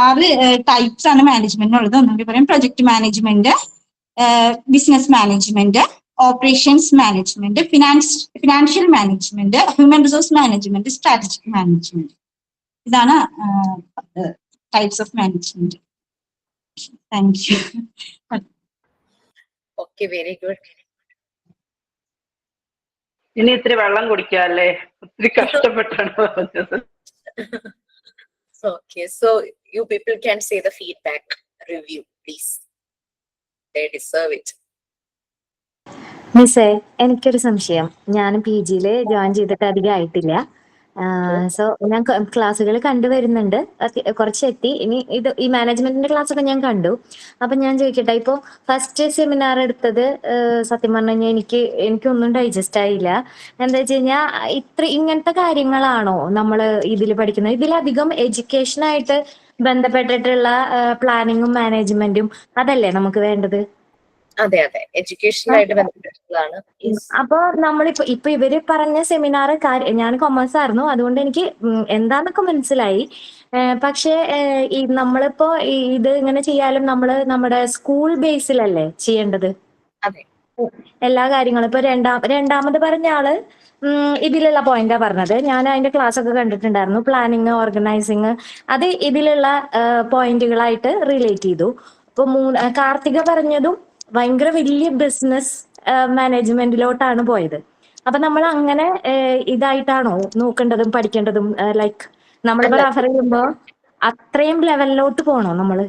6 ടൈപ്സ് ആണ് മാനേജ്മെന്റിനുള്ളത്. ഒന്നുകൂടി പറയാം: project management, business management, operations management, financial management, human resource management, strategic management. ഇതാണ് types of management. Thank you. Okay, very good. ഇനി ഇത്തിരി വെള്ളം കുടിക്കുക അല്ലേ, ഒത്തിരി കഷ്ടപ്പെട്ടാണ് പറഞ്ഞത്. Okay, so you people can say the feedback review, please. They deserve it. മിസ്സേ, എനിക്കൊരു സംശയം. ഞാൻ PG ജോയിൻ ചെയ്തിട്ട് അധികം ആയിട്ടില്ല. സോ ഞാൻ ക്ലാസ്സുകൾ കണ്ടുവരുന്നുണ്ട്, കുറച്ച് എത്തി. ഇനി ഈ മാനേജ്മെന്റിന്റെ ക്ലാസ് ഒക്കെ ഞാൻ കണ്ടു. അപ്പൊ ഞാൻ ചോദിക്കട്ടെ, ഇപ്പൊ ഫസ്റ്റ് സെമിനാർ എടുത്തത് സത്യം പറഞ്ഞു കഴിഞ്ഞാൽ എനിക്കൊന്നും ഡൈജസ്റ്റ് ആയില്ല. എന്താ വെച്ച് കഴിഞ്ഞാൽ ഇങ്ങനത്തെ കാര്യങ്ങളാണോ നമ്മൾ ഇതിൽ പഠിക്കുന്നത്? ഇതിലധികം എഡ്യൂക്കേഷനായിട്ട് ബന്ധപ്പെട്ടിട്ടുള്ള പ്ലാനിങ്ങും മാനേജ്മെന്റും അതല്ലേ നമുക്ക് വേണ്ടത്? അതെ, എഡ്യൂക്കേഷനായിട്ട് ബന്ധപ്പെട്ടിട്ടുള്ളതാണ്. അപ്പൊ ഇപ്പൊ ഇവര് പറഞ്ഞ സെമിനാർ, ഞാൻ കൊമേഴ്സ് ആയിരുന്നു, അതുകൊണ്ട് എനിക്ക് എന്താന്നൊക്കെ മനസ്സിലായി. പക്ഷേ നമ്മളിപ്പോ ഇത് ഇങ്ങനെ ചെയ്യാലും നമ്മുടെ സ്കൂൾ ബേസിലല്ലേ ചെയ്യേണ്ടത് അതെ, എല്ലാ കാര്യങ്ങളും. ഇപ്പൊ രണ്ടാമത് പറഞ്ഞ ആള് ഇതിലുള്ള പോയിന്റാ പറഞ്ഞത്. ഞാൻ അതിന്റെ ക്ലാസ് ഒക്കെ കണ്ടിട്ടുണ്ടായിരുന്നു. പ്ലാനിങ്, ഓർഗനൈസിങ്, അത് ഇതിലുള്ള പോയിന്റുകളായിട്ട് റിലേറ്റ് ചെയ്തു. ഇപ്പൊ കാർത്തിക പറഞ്ഞതും ഭയങ്കര വലിയ ബിസിനസ് മാനേജ്മെന്റിലോട്ടാണ് പോയത്. അപ്പൊ നമ്മൾ അങ്ങനെ ഇതായിട്ടാണോ നോക്കേണ്ടതും പഠിക്കേണ്ടതും? ലൈക്ക് നമ്മളിപ്പോ റെഫർ ചെയ്യുമ്പോ അത്രയും ലെവലിലോട്ട് പോണോ നമ്മള്?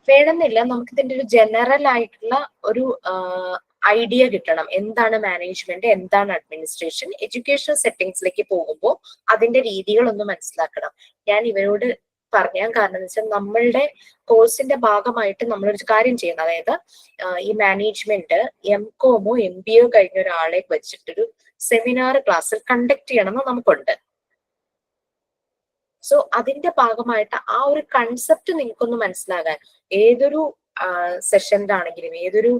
വേണമെന്നില്ല. നമുക്ക് ഇതിന്റെ ഒരു ജനറൽ ആയിട്ടുള്ള ഒരു ഐഡിയ കിട്ടണം. എന്താണ് മാനേജ്മെന്റ്, എന്താണ് അഡ്മിനിസ്ട്രേഷൻ. എഡ്യൂക്കേഷണൽ സെറ്റിംഗ്സിലേക്ക് പോകുമ്പോൾ അതിന്റെ രീതികളൊന്ന് മനസ്സിലാക്കണം. ഞാൻ ഇവരോട് പറയാൻ കാരണം എന്ന് വെച്ചാൽ, നമ്മളുടെ കോഴ്സിന്റെ ഭാഗമായിട്ട് നമ്മളൊരു കാര്യം ചെയ്യുന്നത്, അതായത് ഈ മാനേജ്മെന്റ് MCOMോ MBA കഴിഞ്ഞ ഒരാളെ വെച്ചിട്ടൊരു സെമിനാർ ക്ലാസ്സിൽ കണ്ടക്ട് ചെയ്യണമെന്ന് നമുക്കുണ്ട്. സോ അതിന്റെ ഭാഗമായിട്ട് ആ ഒരു കൺസെപ്റ്റ് നിങ്ങൾക്കൊന്ന് മനസ്സിലാകാൻ, ഏതൊരു സെഷനിലാണെങ്കിലും, ഏതൊരു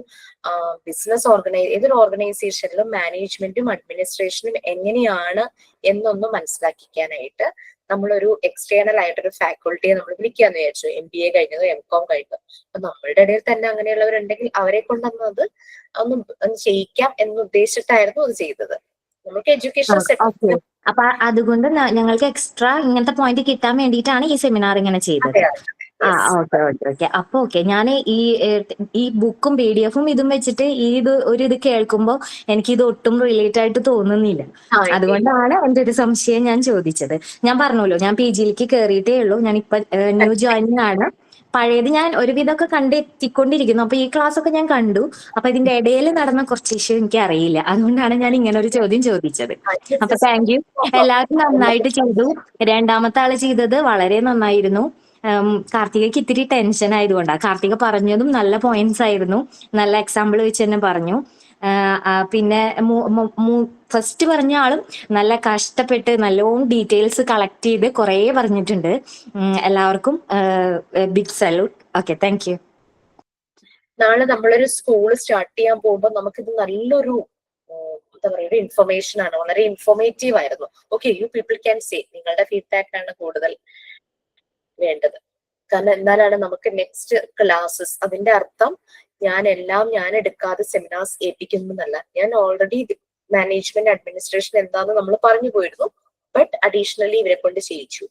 ഏതൊരു ഓർഗനൈസേഷനിലും മാനേജ്മെന്റും അഡ്മിനിസ്ട്രേഷനും എങ്ങനെയാണ് എന്നൊന്ന് മനസ്സിലാക്കിക്കാനായിട്ട് നമ്മളൊരു എക്സ്റ്റേണൽ ആയിട്ടൊരു ഫാക്കൾട്ടിയെ നമ്മൾ വിളിക്കാന്ന് വിചാരിച്ചു. MBA കഴിഞ്ഞതോ MCOM കഴിഞ്ഞതോ. അപ്പൊ നമ്മളുടെ ഇടയിൽ തന്നെ അങ്ങനെയുള്ളവരുണ്ടെങ്കിൽ അവരെ കൊണ്ടത് ഒന്ന് ചെയ്യിക്കാം എന്ന് ഉദ്ദേശിച്ചിട്ടായിരുന്നു അത് ചെയ്തത്. നമുക്ക് എഡ്യൂക്കേഷൻ സെക്ടർ. അപ്പൊ അതുകൊണ്ട് ഞങ്ങൾക്ക് എക്സ്ട്രാ ഇങ്ങനത്തെ പോയിന്റ് കിട്ടാൻ വേണ്ടിയിട്ടാണ് ഈ സെമിനാർ ഇങ്ങനെ ചെയ്തത്. ഓക്കെ. അപ്പൊ ഞാൻ ഈ ബുക്കും PDF ഇതും വെച്ചിട്ട് ഇത് കേൾക്കുമ്പോ എനിക്ക് ഇത് ഒട്ടും റിലേറ്റ് ആയിട്ട് തോന്നുന്നില്ല. അതുകൊണ്ടാണ് എന്റെ ഒരു സംശയം ഞാൻ ചോദിച്ചത്. ഞാൻ പറഞ്ഞല്ലോ, ഞാൻ PGയിലേക്ക് കയറിയിട്ടേ ഉള്ളൂ. ഞാൻ ഇപ്പൊ ന്യൂ ജോയിനിങ് ആണ്. പഴയത് ഞാൻ ഒരുവിധമൊക്കെ കണ്ടെത്തിക്കൊണ്ടിരിക്കുന്നു. അപ്പൊ ഈ ക്ലാസ് ഒക്കെ ഞാൻ കണ്ടു. അപ്പൊ ഇതിന്റെ ഇടയിൽ നടന്ന കുറച്ച് ഇഷ്യൂ എനിക്ക് അറിയില്ല. അതുകൊണ്ടാണ് ഞാൻ ഇങ്ങനെ ഒരു ചോദ്യം ചോദിച്ചത്. അപ്പൊ താങ്ക് യു. എല്ലാവരും നന്നായിട്ട് ചെയ്തു. രണ്ടാമത്തെ ആള് ചെയ്തത് വളരെ നന്നായിരുന്നു. കാർത്തികയ്ക്ക് ഇത്തിരി ടെൻഷൻ ആയതുകൊണ്ടാണ്. കാർത്തിക പറഞ്ഞതും നല്ല പോയിന്റ്സ് ആയിരുന്നു. നല്ല എക്സാമ്പിൾ വെച്ച് തന്നെ പറഞ്ഞു. പിന്നെ ഫസ്റ്റ് പറഞ്ഞ ആളും നല്ല കഷ്ടപ്പെട്ട് നല്ലോണം ഡീറ്റെയിൽസ് കളക്ട് ചെയ്ത് കുറേ പറഞ്ഞിട്ടുണ്ട്. എല്ലാവർക്കും big salute. Okay, thank you. നാളെ നമ്മളൊരു സ്കൂൾ സ്റ്റാർട്ട് ചെയ്യാൻ പോകുമ്പോൾ നമുക്കിത് നല്ലൊരു എന്താ പറയുക, ഒരു ഇൻഫർമേഷൻ ആണ്, വളരെ ഇൻഫോർമേറ്റീവ് ആയിരുന്നു. Okay, you people can say, നിങ്ങളുടെ ഫീഡ്ബാക്ക് ആണ് കൂടുതൽ വേണ്ടത്. കാരണം എന്നാലാണ് നമുക്ക് നെക്സ്റ്റ് ക്ലാസ്സസ്, അതിന്റെ അർത്ഥം ഞാൻ എടുക്കാതെ സെമിനാർസ് ഏൽപ്പിക്കുന്നതല്ല. ഞാൻ ഓൾറെഡി മാനേജ്മെന്റ് അഡ്മിനിസ്ട്രേഷൻ എന്താന്ന് നമ്മൾ പറഞ്ഞു പോയിരുന്നു. ബട്ട് അഡീഷണലി ഇവരെ കൊണ്ട് ചെയ്യിച്ചു.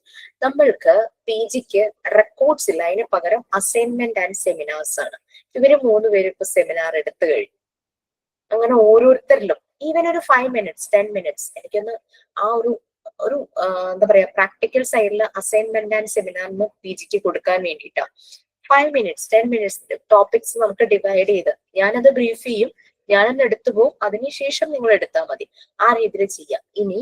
നമ്മൾക്ക് PGക്ക് റെക്കോർഡ്സ് ഇല്ല, അതിന് പകരം അസൈൻമെന്റ് ആൻഡ് സെമിനാർസ് ആണ്. ഇവര് 3 പേരും ഇപ്പൊ സെമിനാർ എടുത്തു കഴിഞ്ഞു. അങ്ങനെ ഓരോരുത്തരിലും ഈവൻ ഒരു 5 minutes 10 minutes എനിക്കൊന്ന് ആ ഒരു എന്താ പറയാ പ്രാക്ടിക്കൽ സൈഡിൽ അസൈൻമെന്റ് ആൻഡ് സെമിനാറിന് PGക്ക് കൊടുക്കാൻ വേണ്ടിയിട്ടാണ്. 5 minutes 10 minutes ടോപ്പിക്സ് നമുക്ക് ഡിവൈഡ് ചെയ്ത് ഞാനത് ബ്രീഫ് ചെയ്യും, ഞാനൊന്ന് എടുത്തു പോകും, അതിനുശേഷം നിങ്ങൾ എടുത്താൽ മതി. ആ രീതിയിൽ ചെയ്യാം. ഇനി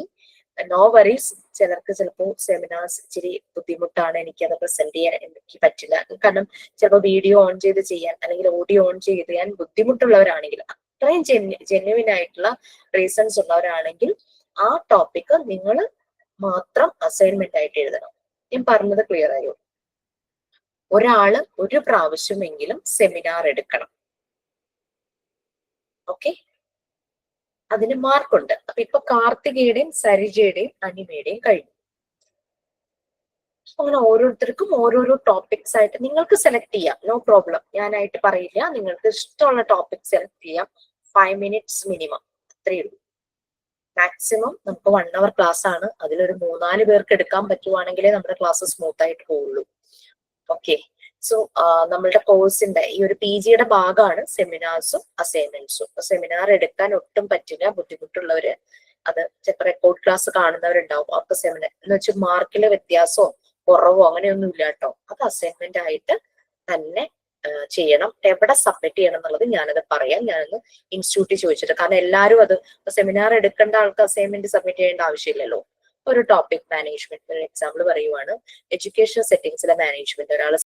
നോ വറീസ്, ചിലർക്ക് ചിലപ്പോൾ സെമിനാർസ് ഇച്ചിരി ബുദ്ധിമുട്ടാണ്, എനിക്കത് പ്രസന്റ് ചെയ്യാൻ എനിക്ക് പറ്റില്ല, കാരണം ചിലപ്പോൾ വീഡിയോ ഓൺ ചെയ്ത് ചെയ്യാൻ അല്ലെങ്കിൽ ഓഡിയോ ഓൺ ചെയ്ത് ചെയ്യാൻ ബുദ്ധിമുട്ടുള്ളവരാണെങ്കിൽ, അത്രയും ജെന്യുവിൻ ആയിട്ടുള്ള റീസൺസ് ഉള്ളവരാണെങ്കിൽ ആ ടോപ്പിക് നിങ്ങൾ മാത്രം അസൈൻമെന്റ് ആയിട്ട് എഴുതണം. ഞാൻ പറഞ്ഞത് ക്ലിയർ ആയോ? ഒരാള് ഒരു പ്രാവശ്യമെങ്കിലും സെമിനാർ എടുക്കണം. ഓക്കെ, അതിന് മാർക്കുണ്ട്. അപ്പൊ ഇപ്പൊ കാർത്തികയുടെയും സരിജയുടെയും അനിമയുടെയും കഴിഞ്ഞു. അങ്ങനെ ഓരോരുത്തർക്കും ഓരോരോ ടോപ്പിക്സ് ആയിട്ട് നിങ്ങൾക്ക് സെലക്ട് ചെയ്യാം, നോ പ്രോബ്ലം. ഞാനായിട്ട് പറയില്ല, നിങ്ങൾക്ക് ഇഷ്ടമുള്ള ടോപ്പിക് സെലക്ട് ചെയ്യാം. 5 minutes മിനിമം, അത്രയേ ഉള്ളൂ. മാക്സിമം നമുക്ക് 1 hour ക്ലാസ് ആണ്. അതിലൊരു 3-4 പേർക്ക് എടുക്കാൻ പറ്റുവാണെങ്കിലേ നമ്മുടെ ക്ലാസ് സ്മൂത്ത് ആയിട്ട് പോവുള്ളൂ. ഓക്കെ, സോ നമ്മളുടെ കോഴ്സിന്റെ ഈ ഒരു PGയുടെ ഭാഗമാണ് സെമിനാർസും അസൈൻമെന്റ്സും. സെമിനാർ എടുക്കാൻ ഒട്ടും പറ്റില്ല, ബുദ്ധിമുട്ടുള്ളവര്, അത് ചിലപ്പോൾ റെക്കോർഡ് ക്ലാസ് കാണുന്നവരുണ്ടാവും. അപ്പൊ സെമിനാർ എന്ന് വെച്ചാൽ മാർക്കിലെ വ്യത്യാസമോ കുറവോ അങ്ങനെയൊന്നും ഇല്ല കേട്ടോ. അത് അസൈൻമെന്റ് ആയിട്ട് തന്നെ ചെയ്യണം. എവിടെ സബ്മിറ്റ് ചെയ്യണം എന്നുള്ളത് ഞാനത് പറയാം. ഞാനൊന്ന് ഇൻസ്റ്റിറ്റ്യൂട്ടിൽ ചോദിച്ചിട്ട്, കാരണം എല്ലാവരും അത് സെമിനാർ എടുക്കേണ്ട ആൾക്ക് അസൈൻമെന്റ് സബ്മിറ്റ് ചെയ്യേണ്ട ആവശ്യമില്ലല്ലോ. ഒരു ടോപ്പിക് മാനേജ്മെന്റ്, ഒരു എക്സാമ്പിൾ പറയുവാണ്, എഡ്യൂക്കേഷൻ സെറ്റിംഗ്സിലെ മാനേജ്മെന്റ് ഒരാൾ